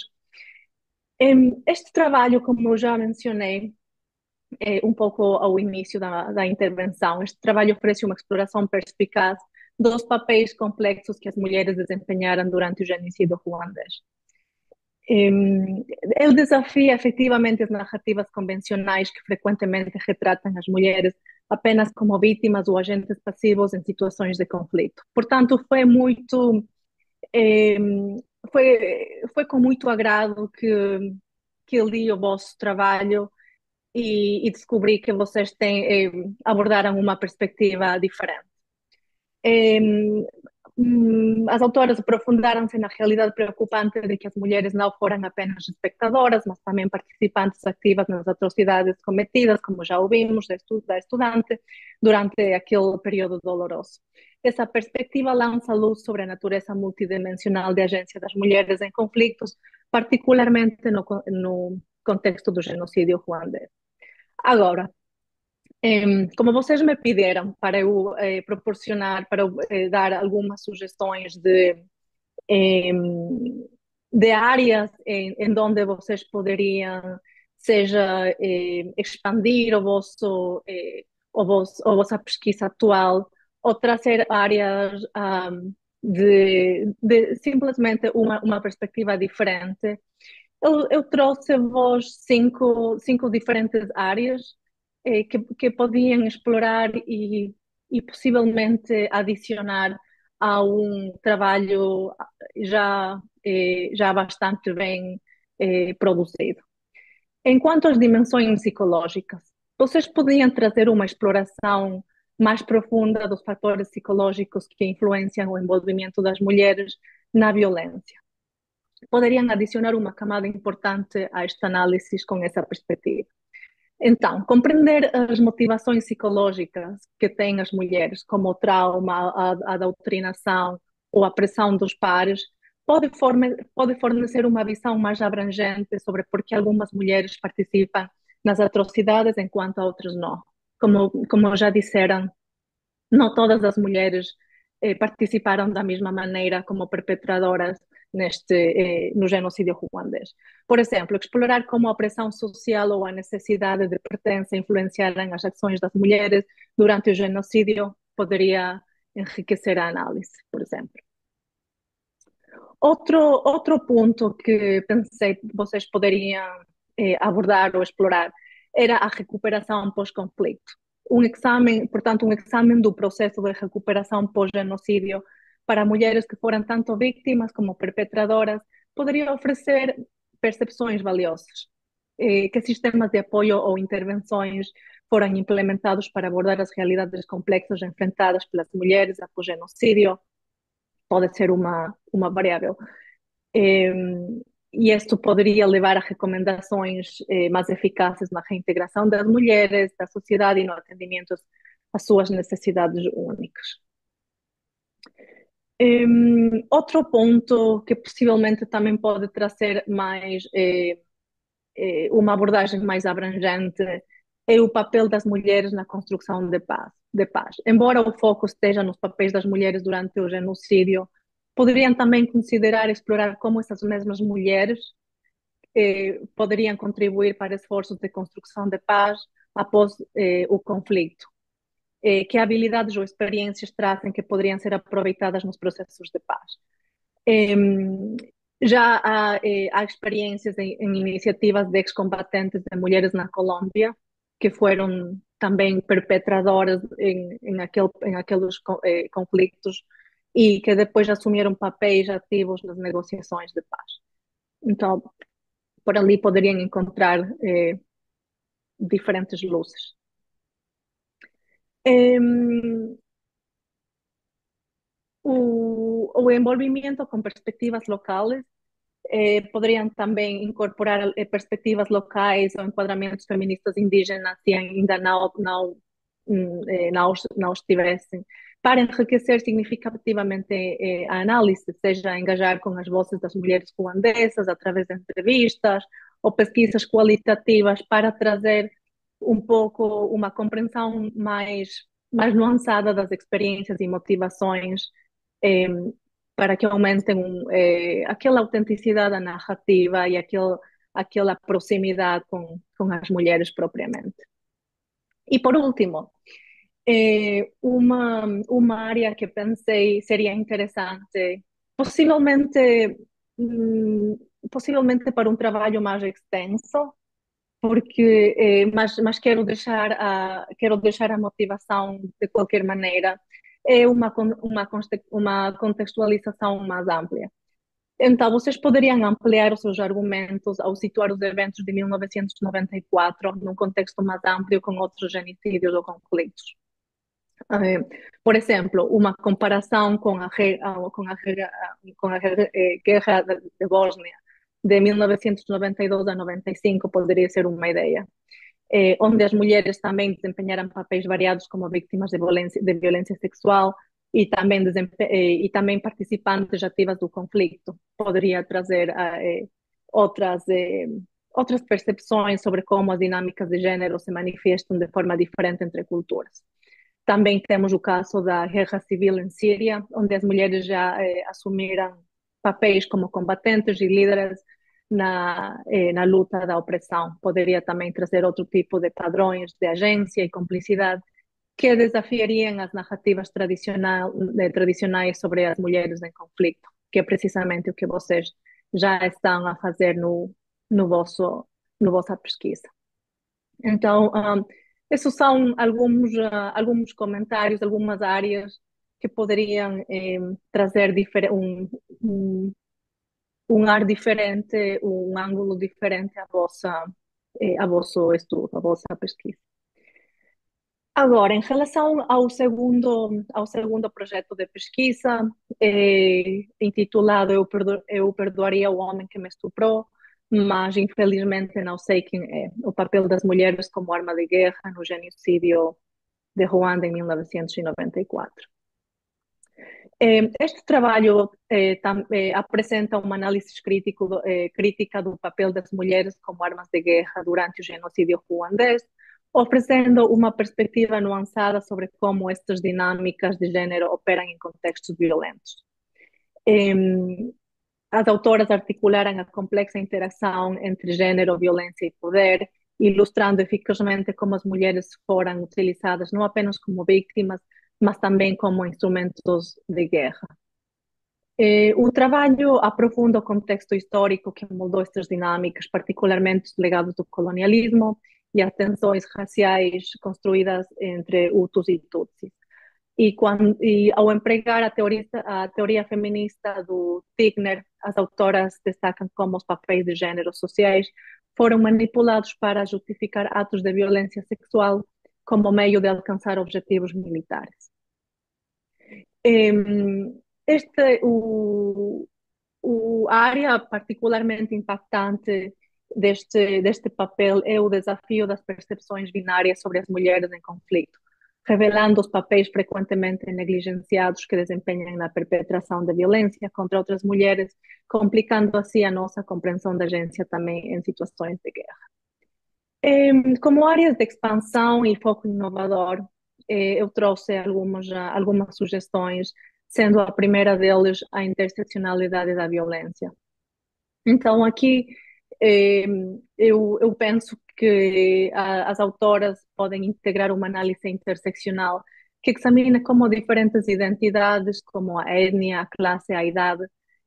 S5: Este trabalho, como eu já mencionei, um pouco ao início da intervenção, este trabalho oferece uma exploração perspicaz dos papéis complexos que as mulheres desempenharam durante o genocídio ruandês. Ele desafia efetivamente as narrativas convencionais que frequentemente retratam as mulheres apenas como vítimas ou agentes passivos em situações de conflito. Portanto, foi com muito agrado que li o vosso trabalho e descobri que vocês abordaram uma perspectiva diferente. As autoras aprofundaram-se na realidade preocupante de que as mulheres não foram apenas espectadoras, mas também participantes ativas nas atrocidades cometidas, como já ouvimos da estudante, durante aquele período doloroso. Essa perspectiva lança luz sobre a natureza multidimensional de agência das mulheres em conflitos, particularmente no contexto do genocídio ruandês. Agora, como vocês me pediram para eu proporcionar, para eu dar algumas sugestões de áreas em onde vocês poderiam, seja expandir a vossa pesquisa atual ou trazer áreas de simplesmente uma perspectiva diferente. Eu trouxe-vos cinco diferentes áreas que podiam explorar e possivelmente adicionar a um trabalho já bastante bem produzido. Enquanto às dimensões psicológicas, vocês podiam trazer uma exploração mais profunda dos fatores psicológicos que influenciam o envolvimento das mulheres na violência. Poderiam adicionar uma camada importante a esta análise com essa perspectiva. Então, compreender as motivações psicológicas que têm as mulheres, como o trauma, a doutrinação ou a pressão dos pares, pode fornecer uma visão mais abrangente sobre por que algumas mulheres participam nas atrocidades enquanto outras não. Como já disseram, não todas as mulheres participaram da mesma maneira como perpetradoras no genocídio ruandês. Por exemplo, explorar como a pressão social ou a necessidade de pertença influenciaram as ações das mulheres durante o genocídio poderia enriquecer a análise, por exemplo. Outro ponto que pensei que vocês poderiam abordar ou explorar era a recuperação pós-conflito. Portanto, um exame do processo de recuperação pós-genocídio para mulheres que foram tanto vítimas como perpetradoras poderia oferecer percepções valiosas. Que sistemas de apoio ou intervenções foram implementados para abordar as realidades complexas enfrentadas pelas mulheres após genocídio, pode ser uma variável. E isto poderia levar a recomendações mais eficazes na reintegração das mulheres da sociedade e no atendimento às suas necessidades únicas. Outro ponto que possivelmente também pode trazer mais uma abordagem mais abrangente é o papel das mulheres na construção de paz. Embora o foco esteja nos papéis das mulheres durante o genocídio, poderiam também considerar explorar como essas mesmas mulheres poderiam contribuir para esforços de construção de paz após o conflito. Que habilidades ou experiências trazem que poderiam ser aproveitadas nos processos de paz. Já há experiências em iniciativas de ex-combatentes de mulheres na Colômbia, que foram também perpetradoras em aqueles conflitos e que depois assumiram papéis ativos nas negociações de paz. Então, por ali poderiam encontrar diferentes luzes. O envolvimento com perspectivas locais poderiam também incorporar perspectivas locais ou enquadramentos feministas indígenas se ainda não estivessem, para enriquecer significativamente a análise, seja engajar com as vozes das mulheres ruandesas através de entrevistas ou pesquisas qualitativas para trazer um pouco uma compreensão mais nuançada das experiências e motivações eh, para que aumentem aquela autenticidade da narrativa e aquela proximidade com as mulheres propriamente. E por último, uma área que pensei seria interessante, possivelmente, possivelmente para um trabalho mais extenso, porque mas quero deixar a motivação de qualquer maneira, é uma contextualização mais ampla. Então, vocês poderiam ampliar os seus argumentos ao situar os eventos de 1994 num contexto mais amplo com outros genocídios ou conflitos. Por exemplo, uma comparação com a guerra de Bósnia de 1992 a 95 poderia ser uma ideia, onde as mulheres também desempenharam papéis variados como vítimas de violência sexual e também participantes ativas do conflito. Poderia trazer outras percepções sobre como as dinâmicas de gênero se manifestam de forma diferente entre culturas. Também temos o caso da guerra civil em Síria, onde as mulheres já assumiram papéis como combatentes e líderes na luta da opressão. Poderia também trazer outro tipo de padrões de agência e cumplicidade que desafiariam as narrativas tradicionais sobre as mulheres em conflito, que é precisamente o que vocês já estão a fazer no vossa pesquisa. Então, esses são alguns comentários, algumas áreas que poderiam trazer um ar diferente, um ângulo diferente a vosso estudo, a vossa pesquisa. Agora, em relação ao segundo projeto de pesquisa, intitulado Eu Perdoaria o Homem que Me Estuprou, mas infelizmente não sei quem é, o papel das mulheres como arma de guerra no genocídio de Ruanda em 1994. Este trabalho apresenta uma análise crítica do papel das mulheres como armas de guerra durante o genocídio ruandês, oferecendo uma perspectiva nuançada sobre como estas dinâmicas de género operam em contextos violentos. As autoras articularam a complexa interação entre género, violência e poder, ilustrando eficazmente como as mulheres foram utilizadas não apenas como vítimas, mas também como instrumentos de guerra. O trabalho aprofunda o contexto histórico que moldou estas dinâmicas, particularmente os legados do colonialismo e as tensões raciais construídas entre Hutus e Tutsis. E ao empregar a teoria feminista do Tigner, as autoras destacam como os papéis de gênero sociais foram manipulados para justificar atos de violência sexual como meio de alcançar objetivos militares. A área particularmente impactante deste papel é o desafio das percepções binárias sobre as mulheres em conflito, revelando os papéis frequentemente negligenciados que desempenham na perpetração da violência contra outras mulheres, complicando assim a nossa compreensão da agência também em situações de guerra. Como áreas de expansão e foco inovador, eu trouxe algumas sugestões, sendo a primeira deles a interseccionalidade da violência. Então, aqui eu penso que as autoras podem integrar uma análise interseccional que examina como diferentes identidades, como a etnia, a classe, a idade,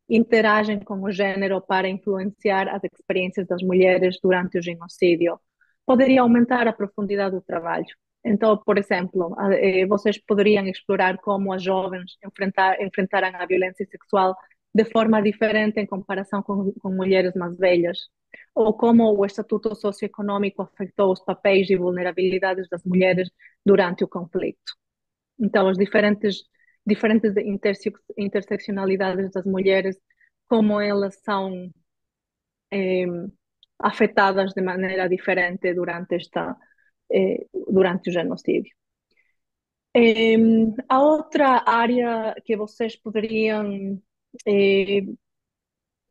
S5: interagem com o gênero para influenciar as experiências das mulheres durante o genocídio. Poderia aumentar a profundidade do trabalho. Então, por exemplo, vocês poderiam explorar como as jovens enfrentaram a violência sexual de forma diferente em comparação com mulheres mais velhas, ou como o estatuto socioeconômico afetou os papéis e vulnerabilidades das mulheres durante o conflito. Então, as diferentes interseccionalidades das mulheres, como elas são afetadas de maneira diferente durante o genocídio. A outra área que vocês poderiam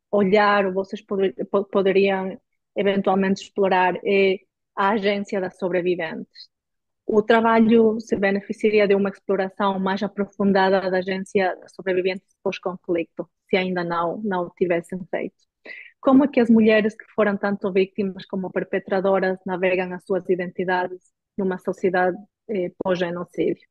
S5: olhar, ou vocês poderiam eventualmente explorar, é a agência das sobreviventes. O trabalho se beneficiaria de uma exploração mais aprofundada da agência das sobreviventes pós-conflito, se ainda não o tivessem feito. Como é que as mulheres que foram tanto vítimas como perpetradoras navegam as suas identidades numa sociedade pós-genocídio?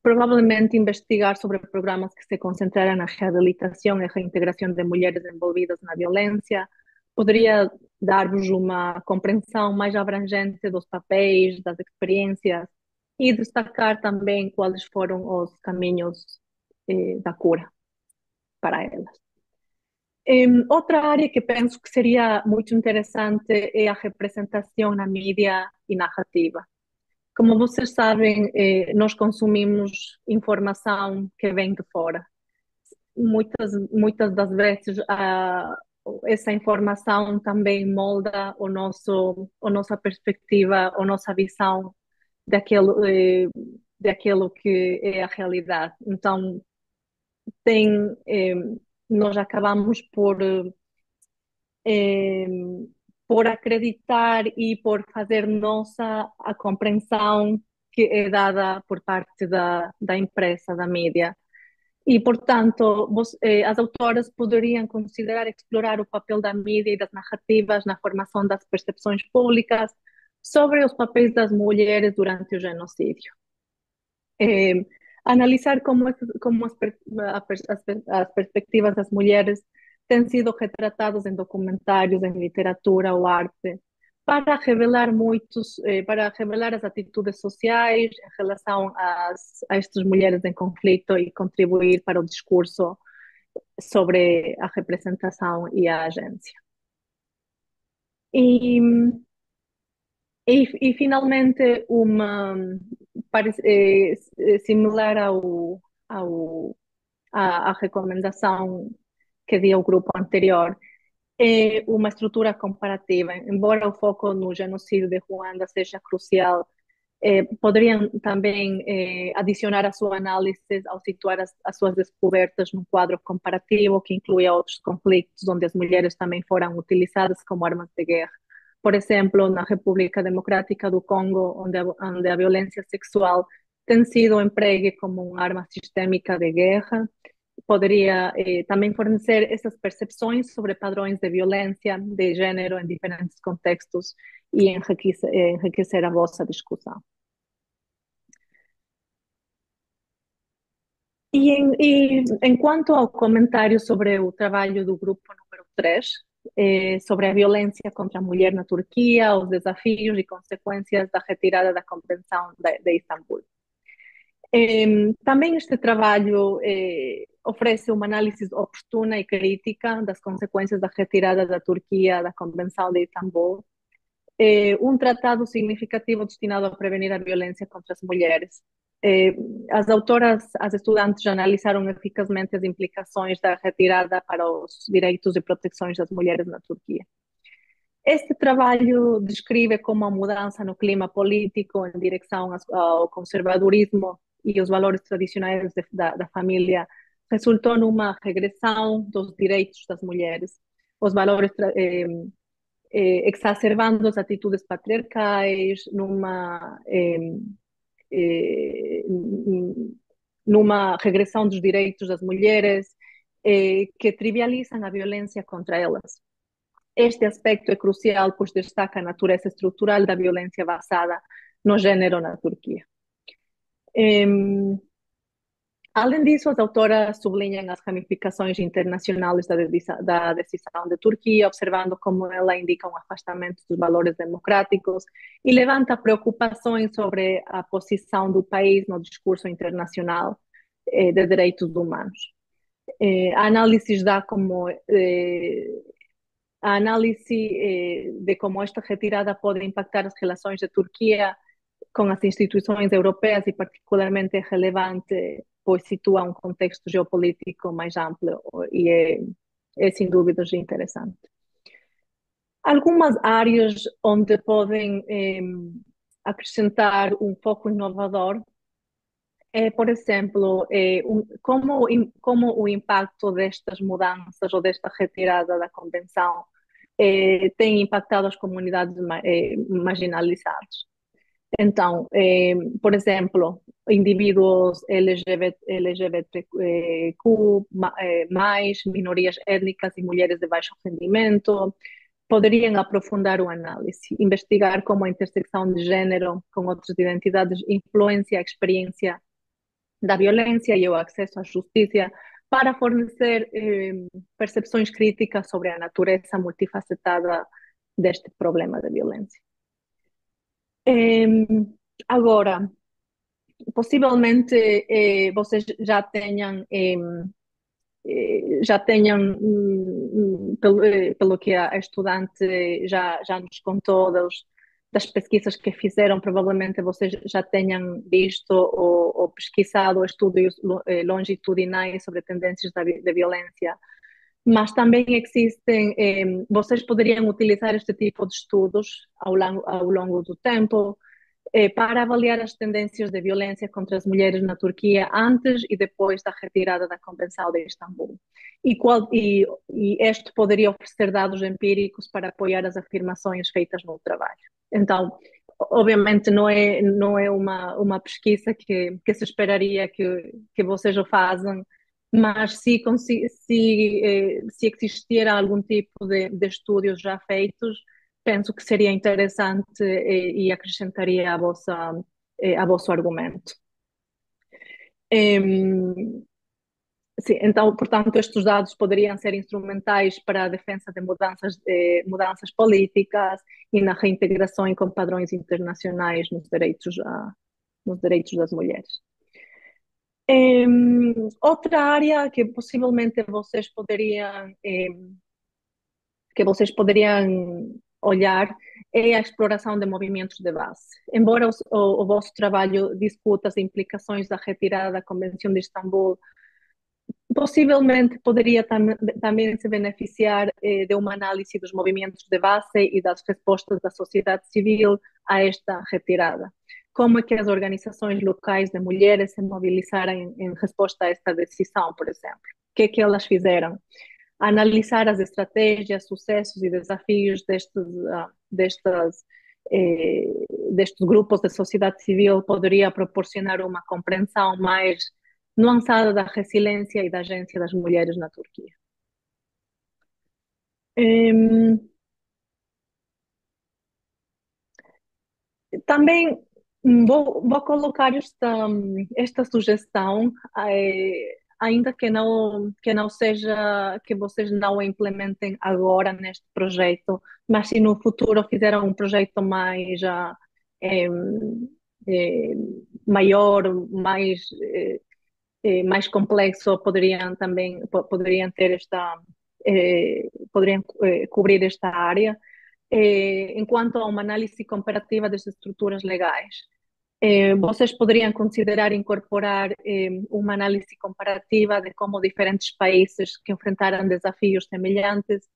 S5: Provavelmente investigar sobre programas que se concentraram na reabilitação e reintegração de mulheres envolvidas na violência poderia dar-vos uma compreensão mais abrangente dos papéis, das experiências e destacar também quais foram os caminhos da cura para elas. Outra área que penso que seria muito interessante é a representação na mídia e narrativa. Como vocês sabem, nós consumimos informação que vem de fora. Muitas das vezes, essa informação também molda a nossa perspectiva, a nossa visão daquilo que é a realidade. Então, nós acabamos eh, por acreditar e por fazer nossa a compreensão que é dada por parte da imprensa, da mídia. E, portanto, as autoras poderiam considerar explorar o papel da mídia e das narrativas na formação das percepções públicas sobre os papéis das mulheres durante o genocídio. Eh, Analisar como as perspectivas das mulheres têm sido retratadas em documentários, em literatura ou arte, para revelar as atitudes sociais em relação a estas mulheres em conflito e contribuir para o discurso sobre a representação e a agência. E, finalmente, similar à recomendação que deu o grupo anterior, é uma estrutura comparativa. Embora o foco no genocídio de Ruanda seja crucial, poderiam também adicionar a sua análise ao situar as suas descobertas num quadro comparativo que inclui outros conflitos onde as mulheres também foram utilizadas como armas de guerra. Por exemplo, na República Democrática do Congo, onde a violência sexual tem sido empregue como uma arma sistêmica de guerra, poderia também fornecer essas percepções sobre padrões de violência de gênero em diferentes contextos e enriquecer a vossa discussão. Enquanto ao comentário sobre o trabalho do grupo número 3, sobre a violência contra a mulher na Turquia, os desafios e consequências da retirada da Convenção de Istambul. Também este trabalho oferece uma análise oportuna e crítica das consequências da retirada da Turquia da Convenção de Istambul, um tratado significativo destinado a prevenir a violência contra as mulheres. As estudantes analisaram eficazmente as implicações da retirada para os direitos e proteções das mulheres na Turquia. Este trabalho descreve como a mudança no clima político em direção ao conservadorismo e os valores tradicionais da família resultou numa regressão dos direitos das mulheres, os valores exacerbando as atitudes patriarcais, numa regressão dos direitos das mulheres, que trivializam a violência contra elas. Este aspecto é crucial, pois destaca a natureza estrutural da violência basada no gênero na Turquia. Além disso, as autoras sublinham as ramificações internacionais da decisão de Turquia, observando como ela indica um afastamento dos valores democráticos e levanta preocupações sobre a posição do país no discurso internacional de direitos humanos. A análise de como esta retirada pode impactar as relações da Turquia com as instituições europeias e particularmente é relevante, pois situa um contexto geopolítico mais amplo e é sem dúvidas interessante. Algumas áreas onde podem acrescentar um foco inovador por exemplo, como o impacto destas mudanças ou desta retirada da Convenção tem impactado as comunidades marginalizadas. Então, por exemplo, indivíduos LGBTQ+, minorias étnicas e mulheres de baixo rendimento, poderiam aprofundar o análise, investigar como a intersecção de gênero com outras identidades influencia a experiência da violência e o acesso à justiça para fornecer percepções críticas sobre a natureza multifacetada deste problema da violência. Agora, possivelmente vocês já tenham pelo que a estudante já nos contou das pesquisas que fizeram, provavelmente vocês já tenham visto ou pesquisado estudos longitudinais sobre tendências da violência, mas também existem, vocês poderiam utilizar este tipo de estudos ao longo do tempo para avaliar as tendências de violência contra as mulheres na Turquia antes e depois da retirada da Convenção de Istambul. E este poderia oferecer dados empíricos para apoiar as afirmações feitas no trabalho. Então, obviamente não é uma pesquisa que se esperaria que vocês o façam mas se existir algum tipo de estudos já feitos, penso que seria interessante e acrescentaria a vosso argumento. Em, sim, então, portanto, estes dados poderiam ser instrumentais para a defesa de mudanças políticas e na reintegração com padrões internacionais nos direitos das mulheres. Outra área que vocês poderiam olhar é a exploração de movimentos de base. Embora o vosso trabalho discuta as implicações da retirada da Convenção de Istambul, possivelmente poderia também se beneficiar de uma análise dos movimentos de base e das respostas da sociedade civil a esta retirada. Como é que as organizações locais de mulheres se mobilizaram em resposta a esta decisão, por exemplo? O que elas fizeram? Analisar as estratégias, sucessos e desafios destes grupos de sociedade civil poderia proporcionar uma compreensão mais nuançada da resiliência e da agência das mulheres na Turquia. Em, Também vou colocar esta sugestão, ainda que não seja, que vocês não a implementem agora neste projeto, mas se no futuro fizeram um projeto mais eh, eh, maior, mais complexo, poderiam ter poderiam cobrir esta área. Enquanto a uma análise comparativa das estruturas legais. Vocês poderiam considerar incorporar uma análise comparativa de como diferentes países que enfrentaram desafios semelhantes,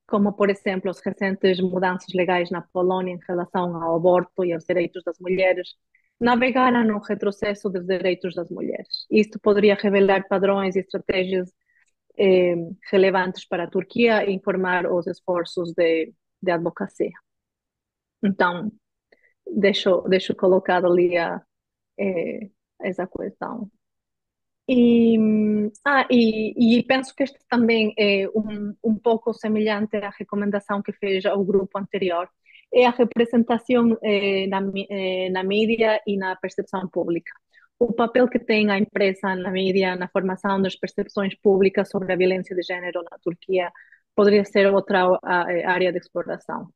S5: como, por exemplo, as recentes mudanças legais na Polônia em relação ao aborto e aos direitos das mulheres, navegaram no retrocesso dos direitos das mulheres. Isto poderia revelar padrões e estratégias eh, relevantes para a Turquia e informar os esforços de advocacia. Então, deixo colocado ali eh, essa questão. E penso que este também é um pouco semelhante à recomendação que fez o grupo anterior. É a representação na mídia e na percepção pública. O papel que tem a imprensa na mídia na formação das percepções públicas sobre a violência de gênero na Turquia poderia ser outra área de exploração.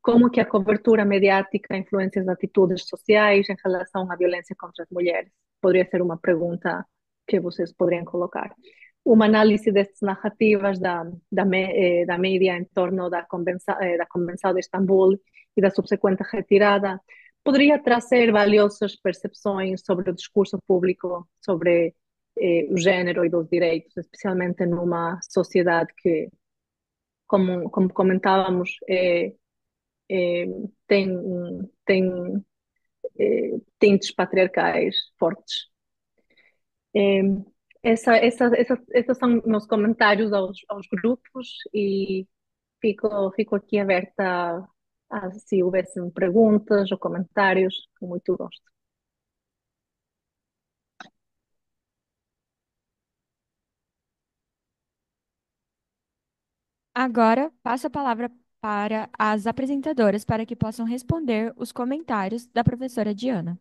S5: Como que a cobertura mediática influencia as atitudes sociais em relação à violência contra as mulheres? Poderia ser uma pergunta que vocês poderiam colocar. Uma análise destas narrativas da mídia em torno da Convenção de Istambul e da subsequente retirada poderia trazer valiosas percepções sobre o discurso público sobre o gênero e dos direitos, especialmente numa sociedade que, como comentávamos, eh, tem, tem tintes patriarcais fortes. Eh, Esses são meus comentários aos grupos e fico aqui aberta se houvessem perguntas ou comentários, com muito gosto.
S1: Agora, passo a palavra para as apresentadoras para que possam responder os comentários da professora Diana.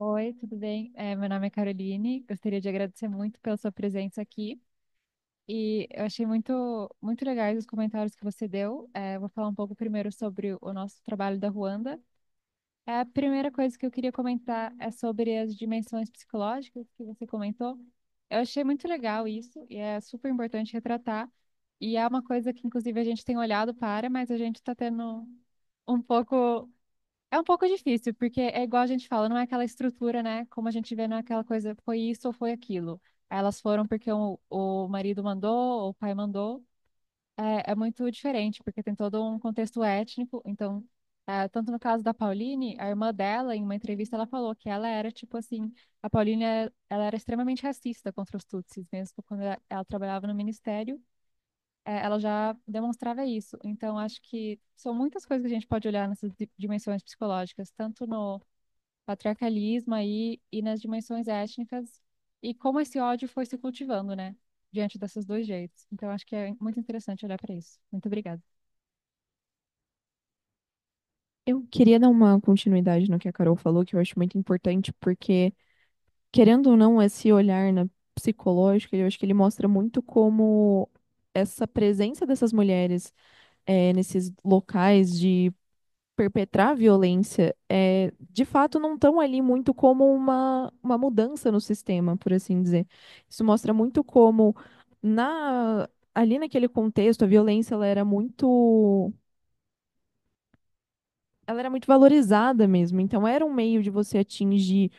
S6: Oi, tudo bem? Meu nome é Caroline. Gostaria de agradecer muito pela sua presença aqui. E eu achei muito legais os comentários que você deu. Eu vou falar um pouco primeiro sobre o nosso trabalho da Ruanda. A primeira coisa que eu queria comentar é sobre as dimensões psicológicas que você comentou. Eu achei muito legal isso e é super importante retratar. E é uma coisa que, inclusive, a gente tem olhado para, mas a gente está tendo um pouco. É um pouco difícil, porque é igual a gente fala, não é aquela estrutura, né? Como a gente vê, não é aquela coisa, foi isso ou foi aquilo. Elas foram porque o marido mandou, ou o pai mandou. É muito diferente, porque tem todo um contexto étnico. Então, tanto no caso da Pauline, a irmã dela, em uma entrevista, ela falou que ela era, tipo assim, a Pauline, ela era extremamente racista contra os Tutsis, mesmo quando ela trabalhava no ministério, ela já demonstrava isso. Então, acho que são muitas coisas que a gente pode olhar nessas dimensões psicológicas, tanto no patriarcalismo aí e nas dimensões étnicas, e como esse ódio foi se cultivando, né, diante desses dois jeitos. Então, acho que é muito interessante olhar para isso. Muito obrigada.
S4: Eu queria dar uma continuidade no que a Carol falou, que eu acho muito importante, porque, querendo ou não, esse olhar na psicológico, eu acho que ele mostra muito como essa presença dessas mulheres nesses locais de perpetrar violência, de fato não estão ali muito como uma mudança no sistema, por assim dizer. Isso mostra muito como ali naquele contexto a violência ela era muito valorizada mesmo. Então era um meio de você atingir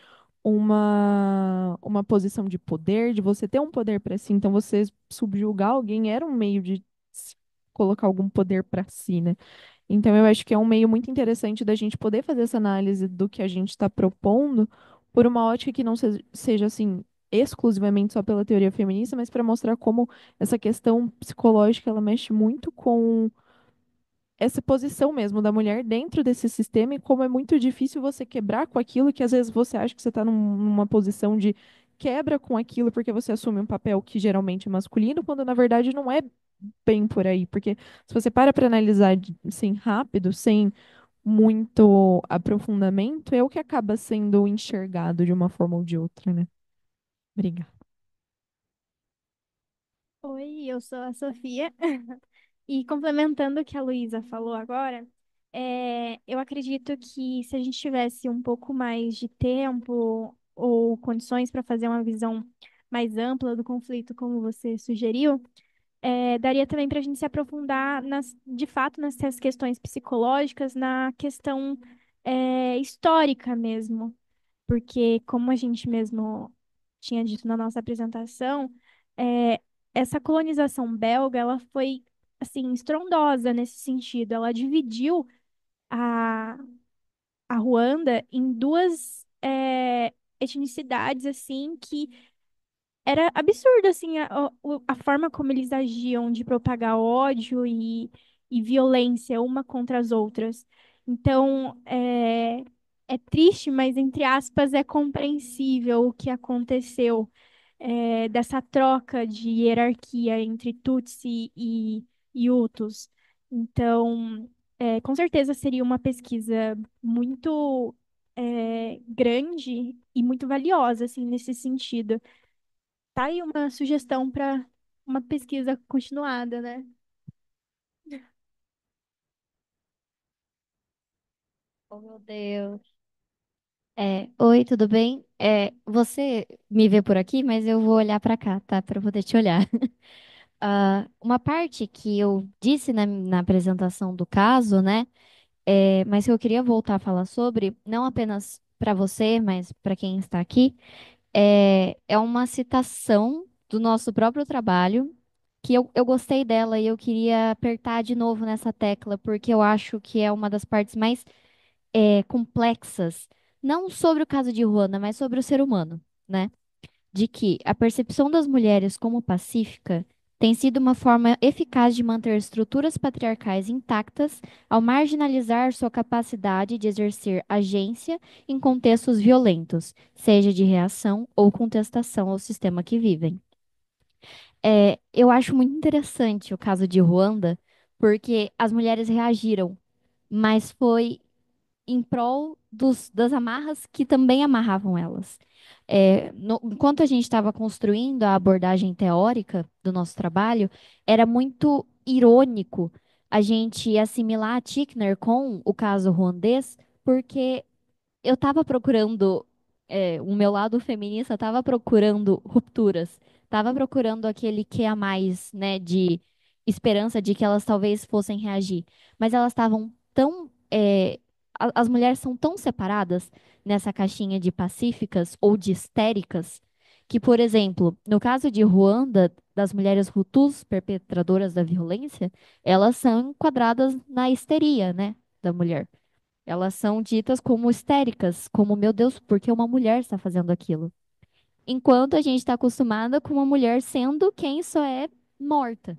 S4: uma posição de poder, de você ter um poder para si. Então você subjugar alguém era um meio de se colocar algum poder para si, né? Então, eu acho que é um meio muito interessante da gente poder fazer essa análise do que a gente está propondo por uma ótica que não seja assim exclusivamente só pela teoria feminista, mas para mostrar como essa questão psicológica ela mexe muito com essa posição mesmo da mulher dentro desse sistema e como é muito difícil você quebrar com aquilo que às vezes você acha que você está numa posição de quebra com aquilo porque você assume um papel que geralmente é masculino, quando na verdade não é bem por aí. Porque se você para analisar assim, rápido, sem muito aprofundamento, é o que acaba sendo enxergado de uma forma ou de outra, né? Obrigada.
S7: Oi, eu sou a Sofia. E complementando o que a Luísa falou agora, eu acredito que se a gente tivesse um pouco mais de tempo ou condições para fazer uma visão mais ampla do conflito, como você sugeriu, daria também para a gente se aprofundar de fato nessas questões psicológicas, na questão histórica mesmo. Porque, como a gente mesmo tinha dito na nossa apresentação, é, essa colonização belga, ela foi, assim, estrondosa nesse sentido. Ela dividiu a, a Ruanda em duas, etnicidades, assim, que era absurdo, assim, a forma como eles agiam de propagar ódio e violência uma contra as outras. Então, é triste, mas, entre aspas, é compreensível o que aconteceu, dessa troca de hierarquia entre Tutsi e Hutus. Então, com certeza seria uma pesquisa muito, grande e muito valiosa, assim, nesse sentido. Tá aí uma sugestão para uma pesquisa continuada, né?
S2: Oh, meu Deus. Oi, tudo bem? Você me vê por aqui, mas eu vou olhar para cá, tá? Para poder te olhar. Uma parte que eu disse na apresentação do caso, né? Mas que eu queria voltar a falar sobre, não apenas para você, mas para quem está aqui, é uma citação do nosso próprio trabalho, que eu gostei dela e eu queria apertar de novo nessa tecla, porque eu acho que é uma das partes mais complexas, não sobre o caso de Ruanda, mas sobre o ser humano, né? De que a percepção das mulheres como pacífica tem sido uma forma eficaz de manter estruturas patriarcais intactas ao marginalizar sua capacidade de exercer agência em contextos violentos, seja de reação ou contestação ao sistema que vivem. Eu acho muito interessante o caso de Ruanda, porque as mulheres reagiram, mas foi em prol das amarras que também amarravam elas. Enquanto a gente estava construindo a abordagem teórica do nosso trabalho, era muito irônico a gente assimilar a Tickner com o caso ruandês, porque eu estava procurando, o meu lado feminista estava procurando rupturas, estava procurando aquele que a mais, né, de esperança de que elas talvez fossem reagir. Mas elas estavam tão. As mulheres são tão separadas nessa caixinha de pacíficas ou de histéricas, que, por exemplo, no caso de Ruanda, das mulheres Hutus perpetradoras da violência, elas são enquadradas na histeria, né, da mulher. Elas são ditas como histéricas, como, meu Deus, por que uma mulher está fazendo aquilo? Enquanto a gente está acostumada com uma mulher sendo quem só é morta.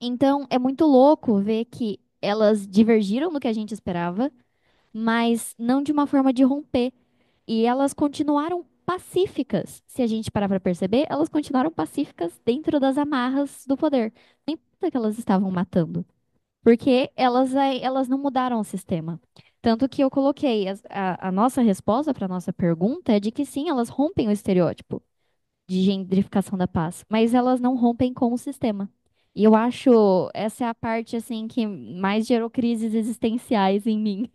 S2: Então, é muito louco ver que elas divergiram do que a gente esperava, mas não de uma forma de romper. E elas continuaram pacíficas. Se a gente parar para perceber, elas continuaram pacíficas dentro das amarras do poder. Não importa que elas estavam matando. Porque elas não mudaram o sistema. Tanto que eu coloquei a nossa resposta para a nossa pergunta é de que sim, elas rompem o estereótipo de gentrificação da paz, mas elas não rompem com o sistema. E eu acho essa é a parte assim que mais gerou crises existenciais em mim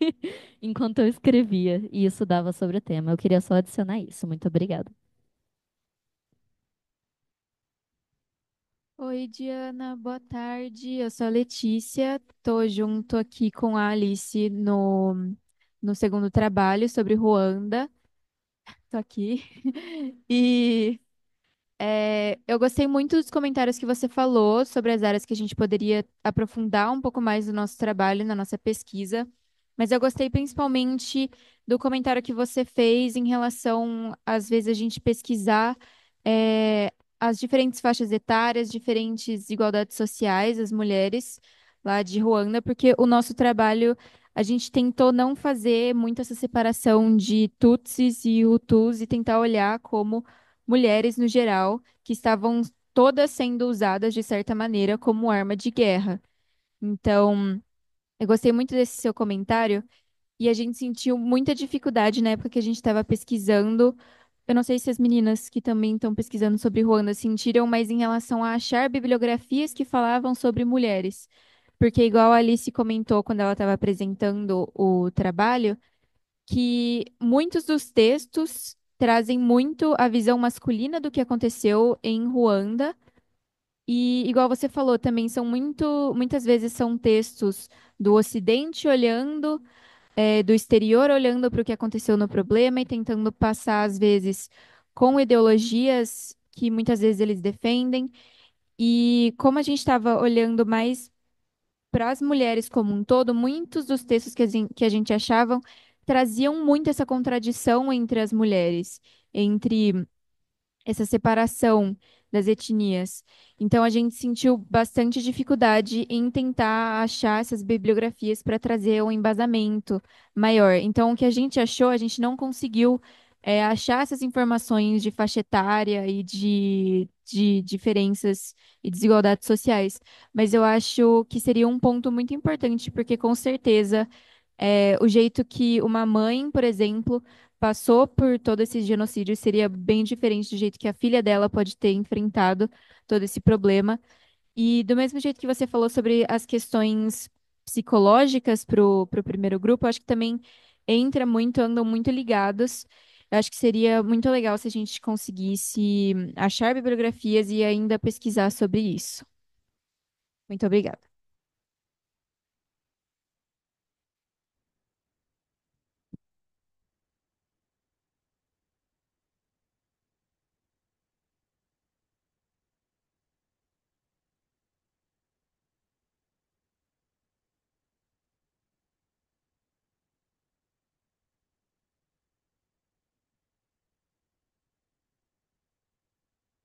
S2: enquanto eu escrevia e estudava sobre o tema. Eu queria só adicionar isso. Muito obrigada.
S3: Oi, Diana, boa tarde. Eu sou a Letícia, tô junto aqui com a Alice no segundo trabalho sobre Ruanda. Tô aqui. E eu gostei muito dos comentários que você falou sobre as áreas que a gente poderia aprofundar um pouco mais no nosso trabalho, na nossa pesquisa. Mas eu gostei principalmente do comentário que você fez em relação, às vezes, a gente pesquisar as diferentes faixas etárias, diferentes igualdades sociais, as mulheres lá de Ruanda, porque o nosso trabalho, a gente tentou não fazer muito essa separação de Tutsis e Hutus e tentar olhar como mulheres no geral, que estavam todas sendo usadas de certa maneira como arma de guerra. Então, eu gostei muito desse seu comentário e a gente sentiu muita dificuldade na época que a gente estava pesquisando. Eu não sei se as meninas que também estão pesquisando sobre Ruanda sentiram, mas em relação a achar bibliografias que falavam sobre mulheres. Porque, igual a Alice comentou quando ela estava apresentando o trabalho, que muitos dos textos trazem muito a visão masculina do que aconteceu em Ruanda. E, igual você falou, também são muitas vezes são textos do Ocidente olhando, do exterior olhando para o que aconteceu no problema e tentando passar, às vezes, com ideologias que muitas vezes eles defendem. E como a gente estava olhando mais para as mulheres como um todo, muitos dos textos que a gente achava traziam muito essa contradição entre as mulheres, entre essa separação das etnias. Então a gente sentiu bastante dificuldade em tentar achar essas bibliografias para trazer um embasamento maior. Então o que a gente achou, a gente não conseguiu achar essas informações de faixa etária e de diferenças e desigualdades sociais. Mas eu acho que seria um ponto muito importante, porque com certeza o jeito que uma mãe, por exemplo, passou por todo esse genocídio seria bem diferente do jeito que a filha dela pode ter enfrentado todo esse problema. E do mesmo jeito que você falou sobre as questões psicológicas pro primeiro grupo, eu acho que também entra muito, andam muito ligados. Eu acho que seria muito legal se a gente conseguisse achar bibliografias e ainda pesquisar sobre isso. Muito obrigada.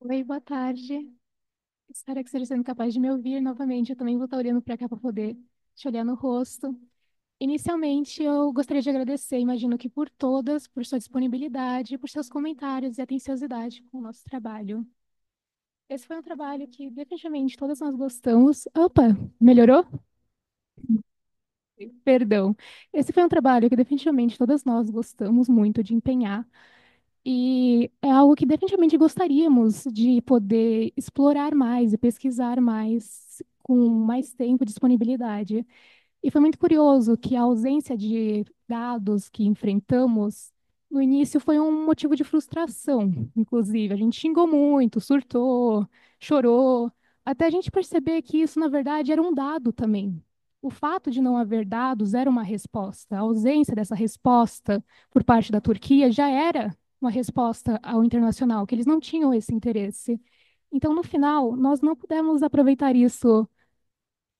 S8: Oi, boa tarde. Espero que esteja sendo capaz de me ouvir novamente. Eu também vou estar olhando para cá para poder te olhar no rosto. Inicialmente, eu gostaria de agradecer, imagino que por todas, por sua disponibilidade, por seus comentários e atenciosidade com o nosso trabalho. Esse foi um trabalho que definitivamente todas nós gostamos. Opa, melhorou? Perdão. Esse foi um trabalho que definitivamente todas nós gostamos muito de empenhar. E é algo que definitivamente gostaríamos de poder explorar mais e pesquisar mais, com mais tempo e disponibilidade. E foi muito curioso que a ausência de dados que enfrentamos no início foi um motivo de frustração, inclusive. A gente xingou muito, surtou, chorou, até a gente perceber que isso, na verdade, era um dado também. O fato de não haver dados era uma resposta. A ausência dessa resposta por parte da Turquia já era uma resposta ao internacional, que eles não tinham esse interesse. Então, no final, nós não pudemos aproveitar isso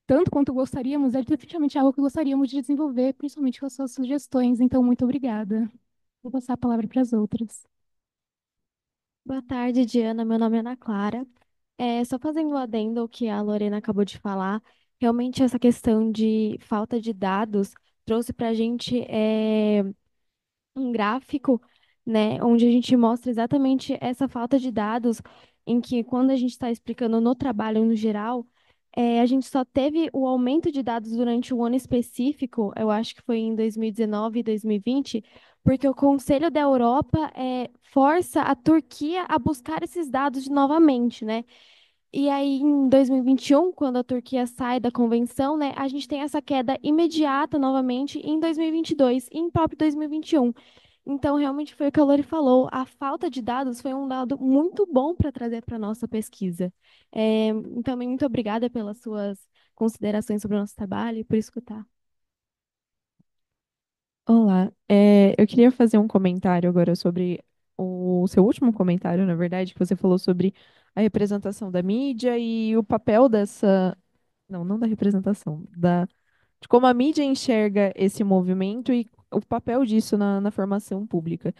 S8: tanto quanto gostaríamos, é definitivamente algo que gostaríamos de desenvolver, principalmente com as suas sugestões. Então, muito obrigada. Vou passar a palavra para as outras.
S3: Boa tarde, Diana. Meu nome é Ana Clara. Só fazendo um adendo ao que a Lorena acabou de falar, realmente essa questão de falta de dados trouxe para a gente um gráfico, né, onde a gente mostra exatamente essa falta de dados, em que quando a gente está explicando no trabalho no geral, a gente só teve o aumento de dados durante um ano específico, eu acho que foi em 2019 e 2020, porque o Conselho da Europa força a Turquia a buscar esses dados novamente, né? E aí, em 2021, quando a Turquia sai da convenção, né, a gente tem essa queda imediata novamente em 2022 e em próprio 2021. Então, realmente foi o que a Lori falou. A falta de dados foi um dado muito bom para trazer para a nossa pesquisa. Também muito obrigada pelas suas considerações sobre o nosso trabalho e por escutar.
S4: Olá, eu queria fazer um comentário agora sobre o seu último comentário, na verdade, que você falou sobre a representação da mídia e o papel dessa. Não, não da representação, de como a mídia enxerga esse movimento e o papel disso na formação pública.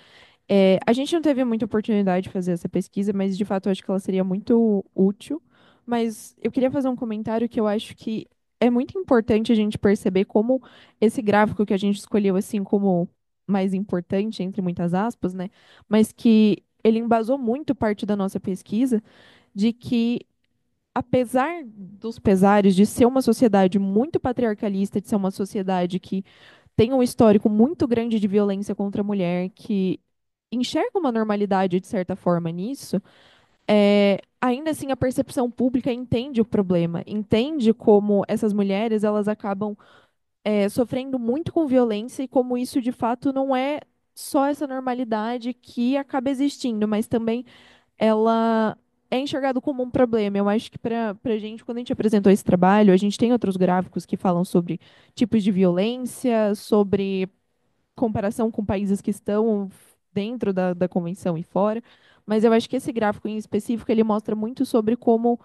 S4: A gente não teve muita oportunidade de fazer essa pesquisa, mas de fato eu acho que ela seria muito útil. Mas eu queria fazer um comentário que eu acho que é muito importante a gente perceber como esse gráfico que a gente escolheu assim como mais importante, entre muitas aspas, né? Mas que ele embasou muito parte da nossa pesquisa de que apesar dos pesares de ser uma sociedade muito patriarcalista, de ser uma sociedade que tem um histórico muito grande de violência contra a mulher, que enxerga uma normalidade de certa forma nisso, ainda assim a percepção pública entende o problema, entende como essas mulheres elas acabam sofrendo muito com violência e como isso de fato não é só essa normalidade que acaba existindo, mas também ela é enxergado como um problema. Eu acho que para a gente, quando a gente apresentou esse trabalho, a gente tem outros gráficos que falam sobre tipos de violência, sobre comparação com países que estão dentro da convenção e fora, mas eu acho que esse gráfico em específico ele mostra muito sobre como,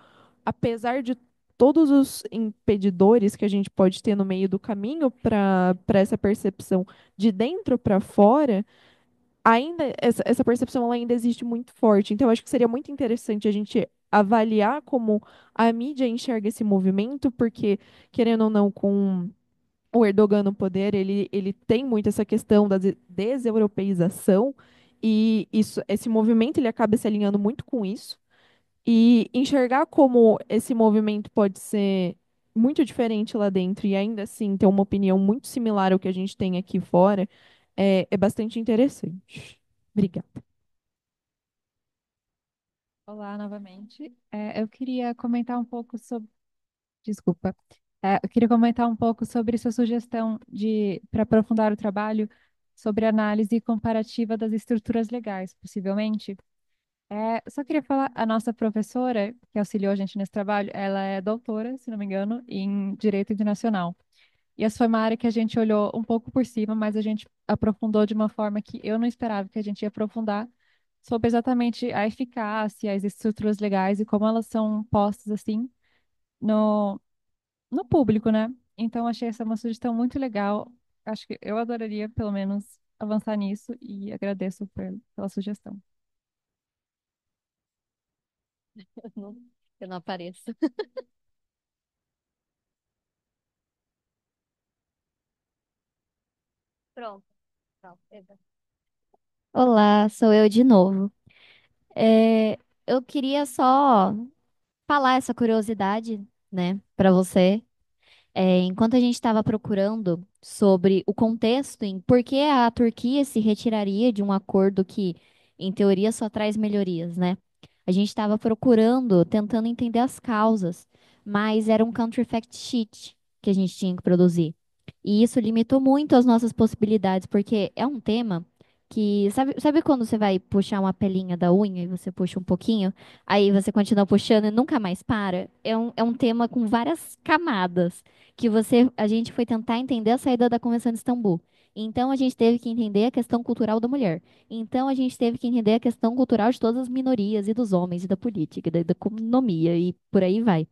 S4: apesar de todos os impedidores que a gente pode ter no meio do caminho para essa percepção de dentro para fora, ainda essa percepção ela ainda existe muito forte. Então, eu acho que seria muito interessante a gente avaliar como a mídia enxerga esse movimento, porque, querendo ou não, com o Erdogan no poder, ele tem muito essa questão da deseuropeização, e esse movimento ele acaba se alinhando muito com isso. E enxergar como esse movimento pode ser muito diferente lá dentro e ainda assim ter uma opinião muito similar ao que a gente tem aqui fora é bastante interessante. Obrigada.
S6: Olá, novamente. Eu queria comentar um pouco sobre. Desculpa. Eu queria comentar um pouco sobre sua sugestão de para aprofundar o trabalho sobre análise comparativa das estruturas legais, possivelmente. Só queria falar, a nossa professora, que auxiliou a gente nesse trabalho, ela é doutora, se não me engano, em Direito Internacional. E essa foi uma área que a gente olhou um pouco por cima, mas a gente aprofundou de uma forma que eu não esperava que a gente ia aprofundar, sobre exatamente a eficácia, as estruturas legais e como elas são postas assim no, no público, né? Então achei essa uma sugestão muito legal. Acho que eu adoraria, pelo menos, avançar nisso e agradeço pela sugestão.
S2: Eu não apareço. Pronto. Pronto. Olá, sou eu de novo. Eu queria só falar essa curiosidade, né, para você. Enquanto a gente estava procurando sobre o contexto em por que a Turquia se retiraria de um acordo que, em teoria, só traz melhorias, né? A gente estava procurando, tentando entender as causas, mas era um country fact sheet que a gente tinha que produzir. E isso limitou muito as nossas possibilidades, porque é um tema que, sabe quando você vai puxar uma pelinha da unha e você puxa um pouquinho, aí você continua puxando e nunca mais para? É um tema com várias camadas que a gente foi tentar entender a saída da Convenção de Istambul. Então a gente teve que entender a questão cultural da mulher. Então a gente teve que entender a questão cultural de todas as minorias e dos homens e da política, da economia e por aí vai.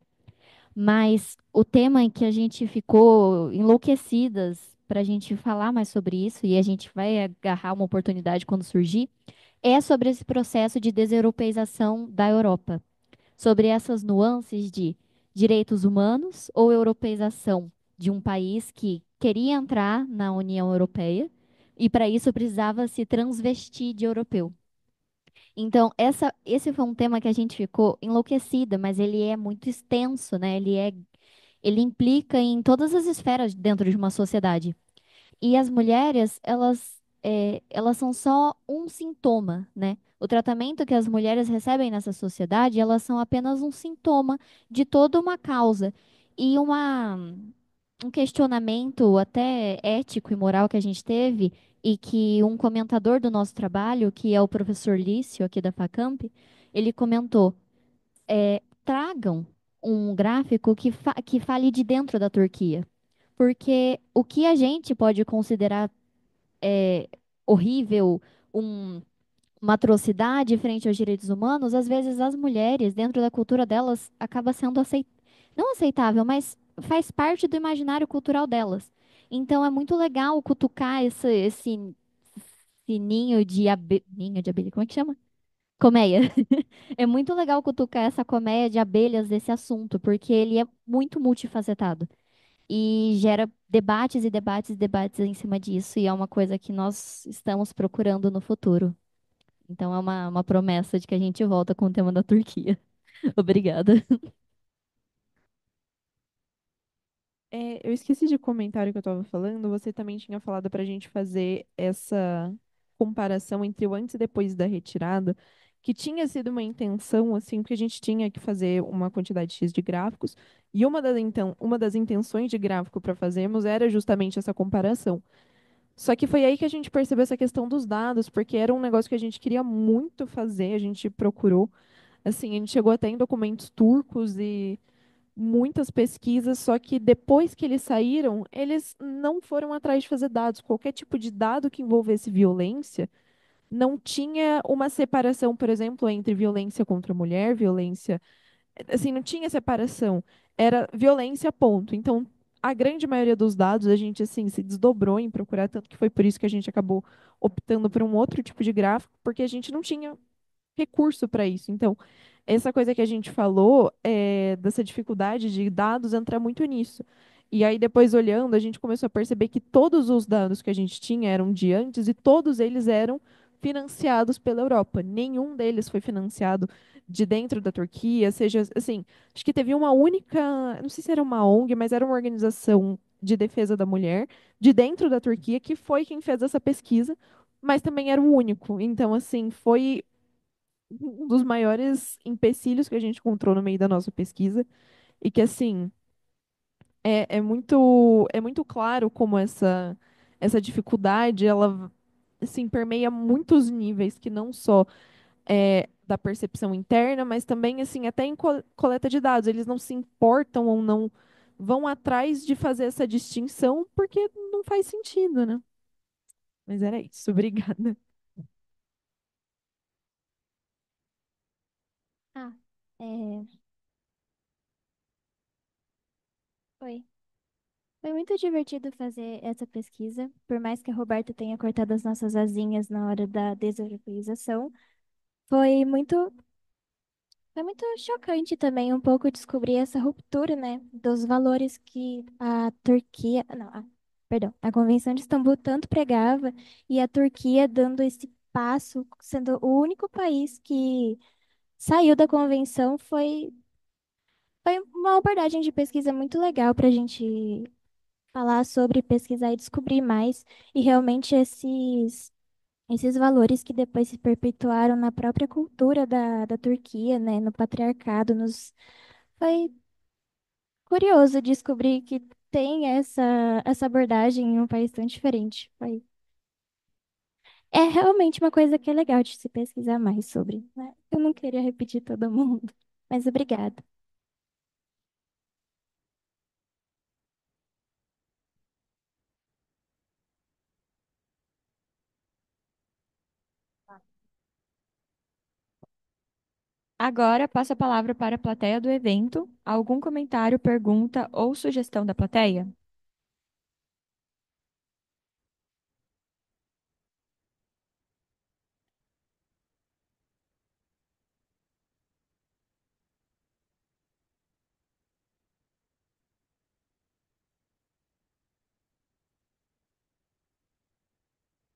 S2: Mas o tema em que a gente ficou enlouquecidas para a gente falar mais sobre isso e a gente vai agarrar uma oportunidade quando surgir é sobre esse processo de deseuropeização da Europa, sobre essas nuances de direitos humanos ou europeização de um país que queria entrar na União Europeia e para isso precisava se transvestir de europeu. Então, esse foi um tema que a gente ficou enlouquecida, mas ele é muito extenso, né? Ele implica em todas as esferas dentro de uma sociedade. E as mulheres, elas são só um sintoma, né? O tratamento que as mulheres recebem nessa sociedade, elas são apenas um sintoma de toda uma causa. E um questionamento até ético e moral que a gente teve, e que um comentador do nosso trabalho, que é o professor Lício, aqui da Facamp, ele comentou: tragam um gráfico que fale de dentro da Turquia. Porque o que a gente pode considerar horrível, um- uma atrocidade frente aos direitos humanos, às vezes as mulheres, dentro da cultura delas, acaba sendo não aceitável, mas faz parte do imaginário cultural delas. Então é muito legal cutucar esse ninho de abelha, como é que chama? Colmeia. É muito legal cutucar essa colmeia de abelhas desse assunto, porque ele é muito multifacetado e gera debates e debates e debates em cima disso, e é uma coisa que nós estamos procurando no futuro. Então é uma promessa de que a gente volta com o tema da Turquia. Obrigada.
S4: Eu esqueci de comentar o que eu estava falando. Você também tinha falado para a gente fazer essa comparação entre o antes e depois da retirada, que tinha sido uma intenção, assim, porque a gente tinha que fazer uma quantidade X de gráficos, e uma das intenções de gráfico para fazermos era justamente essa comparação. Só que foi aí que a gente percebeu essa questão dos dados, porque era um negócio que a gente queria muito fazer, a gente procurou, assim, a gente chegou até em documentos turcos e muitas pesquisas, só que depois que eles saíram, eles não foram atrás de fazer dados. Qualquer tipo de dado que envolvesse violência, não tinha uma separação, por exemplo, entre violência contra a mulher, violência. Assim, não tinha separação. Era violência, ponto. Então, a grande maioria dos dados a gente assim se desdobrou em procurar, tanto que foi por isso que a gente acabou optando por um outro tipo de gráfico, porque a gente não tinha recurso para isso. Então, essa coisa que a gente falou, dessa dificuldade de dados, entra muito nisso. E aí, depois olhando, a gente começou a perceber que todos os dados que a gente tinha eram de antes e todos eles eram financiados pela Europa. Nenhum deles foi financiado de dentro da Turquia, seja assim, acho que teve uma única, não sei se era uma ONG, mas era uma organização de defesa da mulher de dentro da Turquia que foi quem fez essa pesquisa, mas também era o único. Então, assim, foi um dos maiores empecilhos que a gente encontrou no meio da nossa pesquisa e que assim é muito claro como essa dificuldade ela assim permeia muitos níveis que não só da percepção interna, mas também assim até em coleta de dados eles não se importam ou não vão atrás de fazer essa distinção porque não faz sentido, né? Mas era isso, obrigada.
S7: Ah, é, foi. Foi muito divertido fazer essa pesquisa, por mais que a Roberta tenha cortado as nossas asinhas na hora da deseuropeização. Foi muito, foi muito chocante também um pouco descobrir essa ruptura, né, dos valores que a Turquia, não, perdão, a Convenção de Istambul tanto pregava e a Turquia dando esse passo, sendo o único país que saiu da convenção, foi Foi uma abordagem de pesquisa muito legal para a gente falar sobre, pesquisar e descobrir mais. E realmente esses valores que depois se perpetuaram na própria cultura da Turquia, né, no patriarcado, foi curioso descobrir que tem essa abordagem em um país tão diferente. É realmente uma coisa que é legal de se pesquisar mais sobre, né? Eu não queria repetir todo mundo, mas obrigada.
S1: Agora passo a palavra para a plateia do evento. Algum comentário, pergunta ou sugestão da plateia?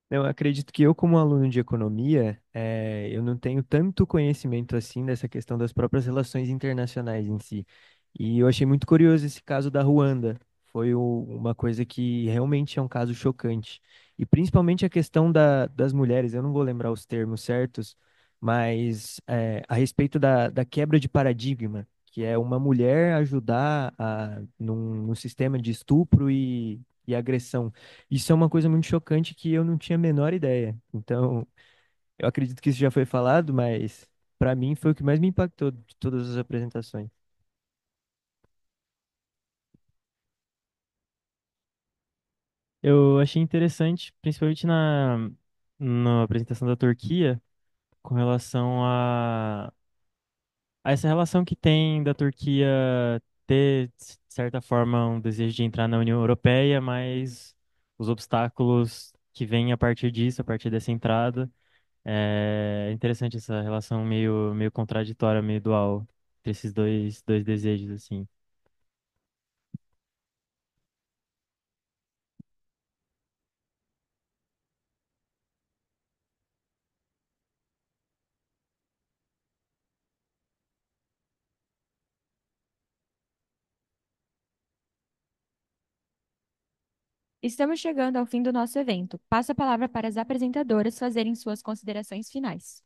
S9: Eu acredito que eu, como aluno de economia, eu não tenho tanto conhecimento assim dessa questão das próprias relações internacionais em si. E eu achei muito curioso esse caso da Ruanda. Foi uma coisa que realmente é um caso chocante. E principalmente a questão das mulheres, eu não vou lembrar os termos certos, mas a respeito da quebra de paradigma, que é uma mulher ajudar no sistema de estupro e agressão. Isso é uma coisa muito chocante que eu não tinha a menor ideia. Então, eu acredito que isso já foi falado, mas para mim foi o que mais me impactou de todas as apresentações.
S10: Eu achei interessante, principalmente na apresentação da Turquia, com relação a essa relação que tem da Turquia ter, de certa forma, um desejo de entrar na União Europeia, mas os obstáculos que vêm a partir disso, a partir dessa entrada. É interessante essa relação meio contraditória, meio dual entre esses dois desejos, assim.
S1: Estamos chegando ao fim do nosso evento. Passo a palavra para as apresentadoras fazerem suas considerações finais.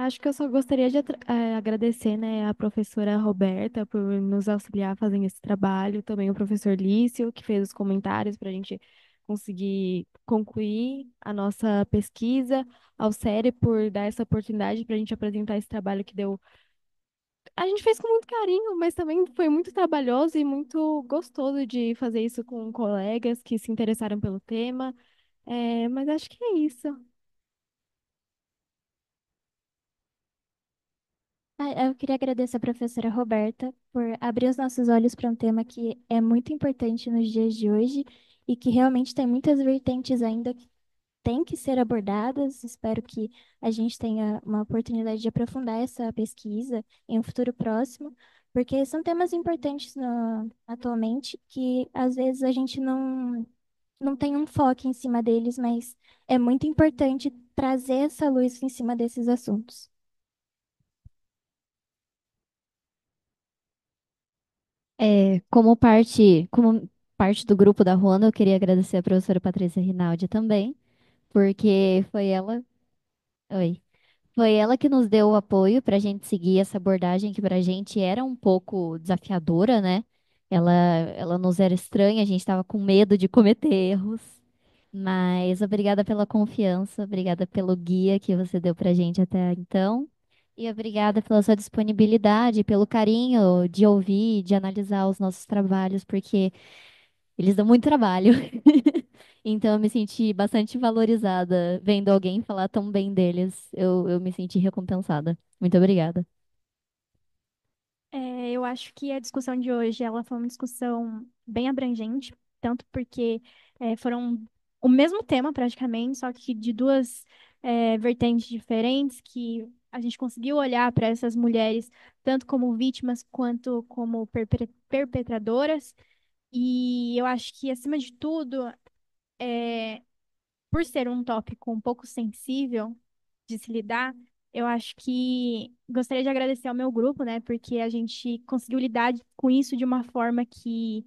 S3: Acho que eu só gostaria de agradecer, né, a professora Roberta por nos auxiliar fazendo esse trabalho, também o professor Lício, que fez os comentários para a gente conseguir concluir a nossa pesquisa, ao SERE por dar essa oportunidade para a gente apresentar esse trabalho que deu. A gente fez com muito carinho, mas também foi muito trabalhoso e muito gostoso de fazer isso com colegas que se interessaram pelo tema. Mas acho que é isso.
S7: Eu queria agradecer a professora Roberta por abrir os nossos olhos para um tema que é muito importante nos dias de hoje e que realmente tem muitas vertentes ainda que têm que ser abordadas. Espero que a gente tenha uma oportunidade de aprofundar essa pesquisa em um futuro próximo, porque são temas importantes atualmente que às vezes a gente não tem um foco em cima deles, mas é muito importante trazer essa luz em cima desses assuntos.
S2: Como parte do grupo da Ruanda, eu queria agradecer a professora Patrícia Rinaldi também, porque oi, foi ela que nos deu o apoio para a gente seguir essa abordagem que para a gente era um pouco desafiadora, né? Ela nos era estranha, a gente estava com medo de cometer erros, mas obrigada pela confiança, obrigada pelo guia que você deu para a gente até então. E obrigada pela sua disponibilidade, pelo carinho de ouvir, de analisar os nossos trabalhos, porque eles dão muito trabalho. Então, eu me senti bastante valorizada vendo alguém falar tão bem deles. Eu me senti recompensada. Muito obrigada.
S7: Eu acho que a discussão de hoje ela foi uma discussão bem abrangente, tanto porque foram o mesmo tema praticamente, só que de duas vertentes diferentes, que a gente conseguiu olhar para essas mulheres tanto como vítimas quanto como perpetradoras. E eu acho que, acima de tudo, por ser um tópico um pouco sensível de se lidar, eu acho que gostaria de agradecer ao meu grupo, né? Porque a gente conseguiu lidar com isso de uma forma que,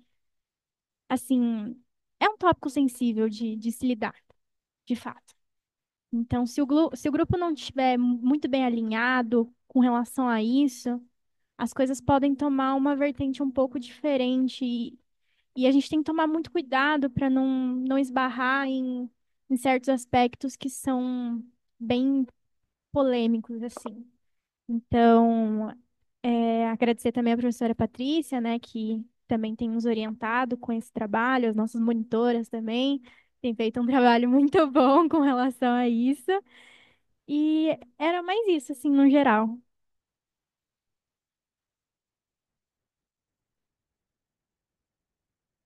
S7: assim, é um tópico sensível de se lidar, de fato. Então, se o grupo não estiver muito bem alinhado com relação a isso, as coisas podem tomar uma vertente um pouco diferente. E a gente tem que tomar muito cuidado para não esbarrar em certos aspectos que são bem polêmicos, assim. Então, agradecer também à professora Patrícia, né, que também tem nos orientado com esse trabalho, as nossas monitoras também, têm feito um trabalho muito bom com relação a isso. E era mais isso, assim, no geral.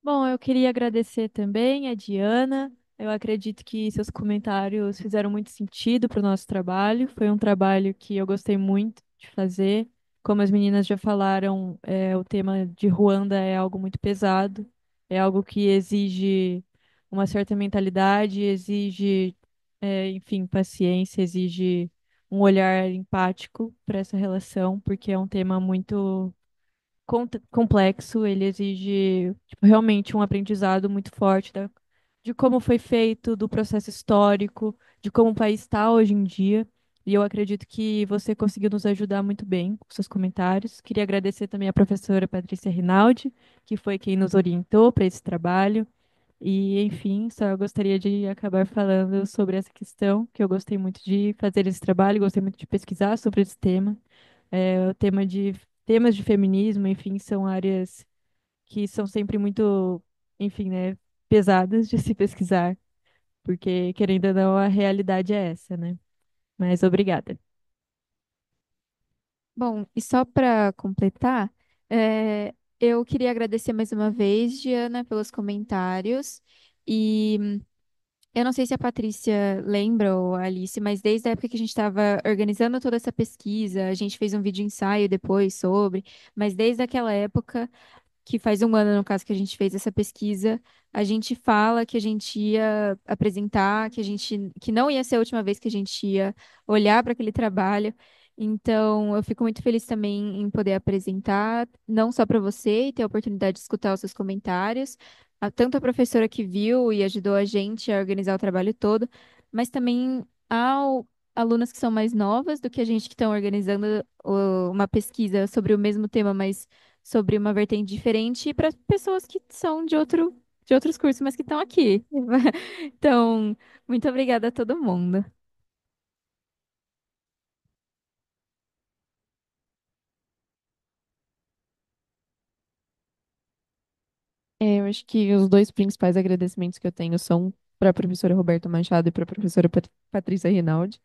S3: Bom, eu queria agradecer também a Diana. Eu acredito que seus comentários fizeram muito sentido para o nosso trabalho. Foi um trabalho que eu gostei muito de fazer. Como as meninas já falaram, o tema de Ruanda é algo muito pesado, é algo que exige uma certa mentalidade, exige, enfim, paciência, exige um olhar empático para essa relação, porque é um tema muito complexo, ele exige tipo, realmente um aprendizado muito forte de como foi feito, do processo histórico, de como o país está hoje em dia. E eu acredito que você conseguiu nos ajudar muito bem com seus comentários. Queria agradecer também à professora Patrícia Rinaldi, que foi quem nos orientou para esse trabalho. E, enfim, só gostaria de acabar falando sobre essa questão, que eu gostei muito de fazer esse trabalho, gostei muito de pesquisar sobre esse tema. O tema de temas de feminismo, enfim, são áreas que são sempre muito, enfim, né, pesadas de se pesquisar, porque querendo ou não, a realidade é essa, né? Mas obrigada.
S11: Bom, e só para completar, eu queria agradecer mais uma vez, Diana, pelos comentários. E eu não sei se a Patrícia lembra ou a Alice, mas desde a época que a gente estava organizando toda essa pesquisa, a gente fez um vídeo ensaio depois sobre, mas desde aquela época que faz um ano, no caso, que a gente fez essa pesquisa, a gente fala que a gente ia apresentar, que não ia ser a última vez que a gente ia olhar para aquele trabalho. Então, eu fico muito feliz também em poder apresentar, não só para você e ter a oportunidade de escutar os seus comentários, tanto a professora que viu e ajudou a gente a organizar o trabalho todo, mas também ao alunas que são mais novas do que a gente que estão organizando uma pesquisa sobre o mesmo tema, mas sobre uma vertente diferente para pessoas que são de outros cursos, mas que estão aqui. Então, muito obrigada a todo mundo.
S4: Eu acho que os dois principais agradecimentos que eu tenho são para a professora Roberta Machado e para a professora Patrícia Rinaldi,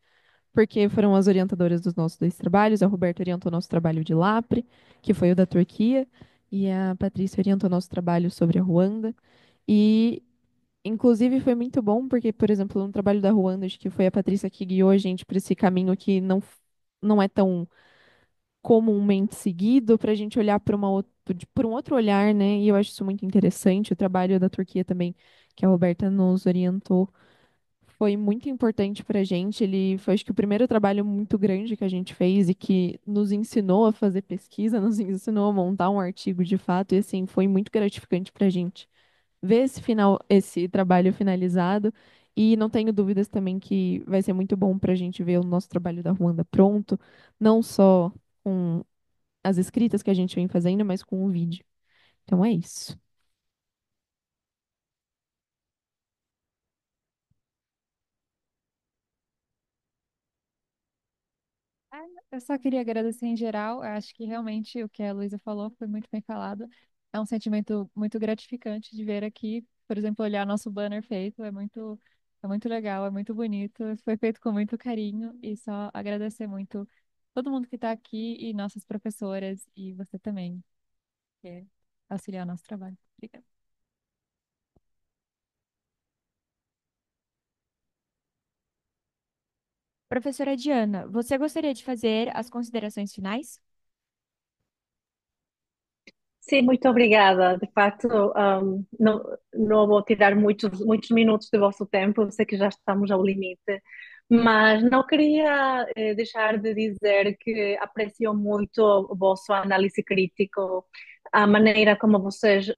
S4: porque foram as orientadoras dos nossos dois trabalhos. A Roberta orientou nosso trabalho de Lapre, que foi o da Turquia, e a Patrícia orientou nosso trabalho sobre a Ruanda. E, inclusive, foi muito bom, porque, por exemplo, no trabalho da Ruanda, acho que foi a Patrícia que guiou a gente para esse caminho que não é tão comumente seguido, para a gente olhar por um outro olhar, né? E eu acho isso muito interessante. O trabalho da Turquia também, que a Roberta nos orientou, foi muito importante para a gente. Ele foi, acho que, o primeiro trabalho muito grande que a gente fez e que nos ensinou a fazer pesquisa, nos ensinou a montar um artigo de fato. E, assim, foi muito gratificante para a gente ver esse trabalho finalizado. E não tenho dúvidas também que vai ser muito bom para a gente ver o nosso trabalho da Ruanda pronto, não só com as escritas que a gente vem fazendo, mas com o vídeo. Então é isso.
S6: Ah, eu só queria agradecer em geral. Eu acho que realmente o que a Luísa falou foi muito bem falado. É um sentimento muito gratificante de ver aqui, por exemplo, olhar nosso banner feito. É muito legal, é muito bonito. Foi feito com muito carinho e só agradecer muito todo mundo que está aqui e nossas professoras e você também, que auxiliar o nosso trabalho. Obrigada.
S1: Professora Diana, você gostaria de fazer as considerações finais?
S5: Sim, muito obrigada. De facto, não, não vou tirar muitos minutos do vosso tempo, eu sei que já estamos ao limite, mas não queria deixar de dizer que aprecio muito o vosso análise crítico, a maneira como vocês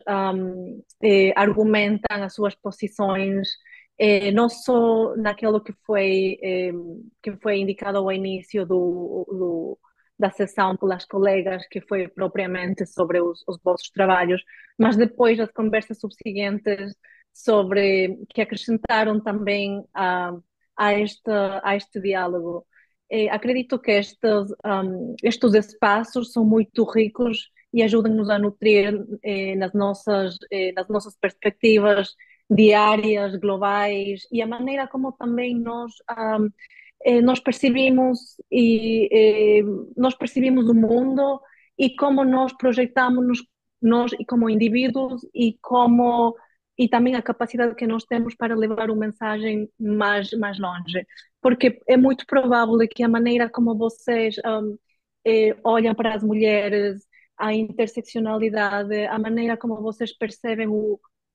S5: argumentam as suas posições, não só naquilo que foi indicado ao início da sessão pelas colegas, que foi propriamente sobre os vossos trabalhos, mas depois as conversas subsequentes sobre que acrescentaram também a este diálogo. Acredito que estes espaços são muito ricos e ajudam-nos a nutrir nas nossas perspectivas diárias, globais, e a maneira como também nós percebemos nós percebemos o mundo e como nós projetamos nós e como indivíduos e também a capacidade que nós temos para levar uma mensagem mais longe, porque é muito provável que a maneira como vocês olham para as mulheres, a interseccionalidade, a maneira como vocês percebem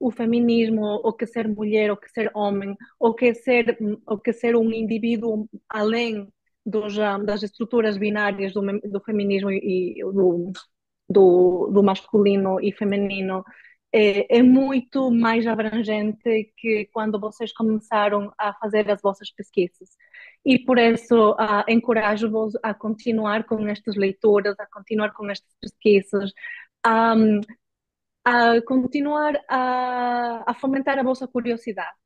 S5: o feminismo, o que ser mulher, o que ser homem, o que ser um indivíduo além das estruturas binárias do feminismo e do masculino e feminino, é muito mais abrangente que quando vocês começaram a fazer as vossas pesquisas. E por isso encorajo-vos a continuar com estas leituras, a continuar com estas pesquisas, a, a continuar a fomentar a vossa curiosidade,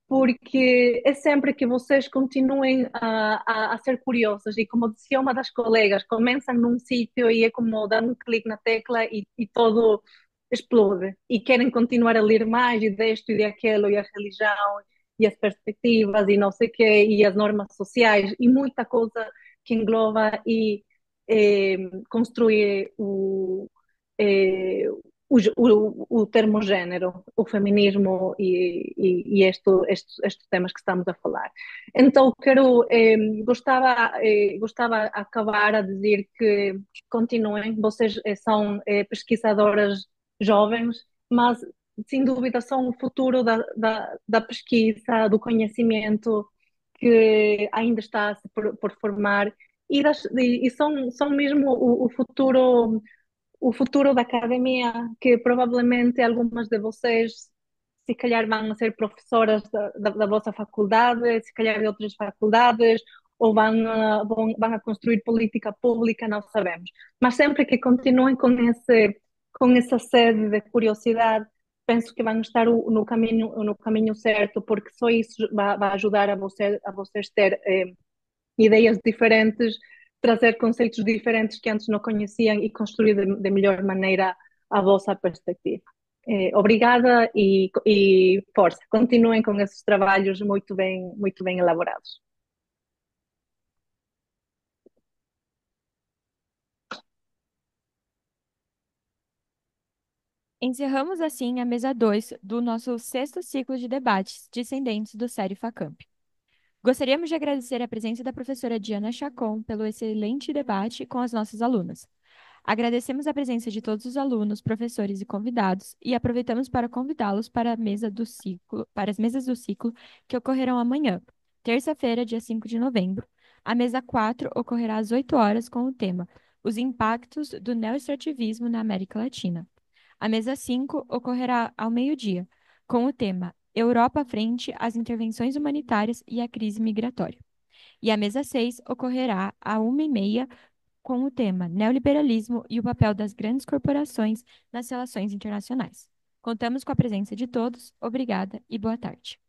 S5: porque é sempre que vocês continuem a ser curiosos e como dizia uma das colegas, começam num sítio e é como dar um clique na tecla e todo explode e querem continuar a ler mais e disto e daquilo e a religião e as perspectivas e não sei o quê e as normas sociais e muita coisa que engloba e construir eh, o termo género, o feminismo e estes temas que estamos a falar. Então, gostava de acabar a dizer que continuem, vocês são pesquisadoras jovens, mas sem dúvida são o futuro da pesquisa, do conhecimento que ainda está a se por formar e são mesmo o futuro da academia, que provavelmente algumas de vocês, se calhar, vão ser professoras da vossa faculdade, se calhar de outras faculdades, ou vão a construir política pública, não sabemos. Mas sempre que continuem com essa sede de curiosidade, penso que vão estar no caminho certo, porque só isso vai ajudar a vocês ter ideias diferentes, trazer conceitos diferentes que antes não conheciam e construir de melhor maneira a vossa perspectiva. Obrigada e força, continuem com esses trabalhos muito bem elaborados.
S1: Encerramos assim a mesa 2 do nosso sexto ciclo de debates descendentes do Série Facamp. Gostaríamos de agradecer a presença da professora Diana Chacon pelo excelente debate com as nossas alunas. Agradecemos a presença de todos os alunos, professores e convidados e aproveitamos para convidá-los para para as mesas do ciclo que ocorrerão amanhã, terça-feira, dia 5 de novembro. A mesa 4 ocorrerá às 8 horas com o tema Os impactos do neoextrativismo na América Latina. A mesa 5 ocorrerá ao meio-dia, com o tema Europa frente às intervenções humanitárias e à crise migratória. E a mesa 6 ocorrerá à 1h30 com o tema Neoliberalismo e o papel das grandes corporações nas relações internacionais. Contamos com a presença de todos. Obrigada e boa tarde.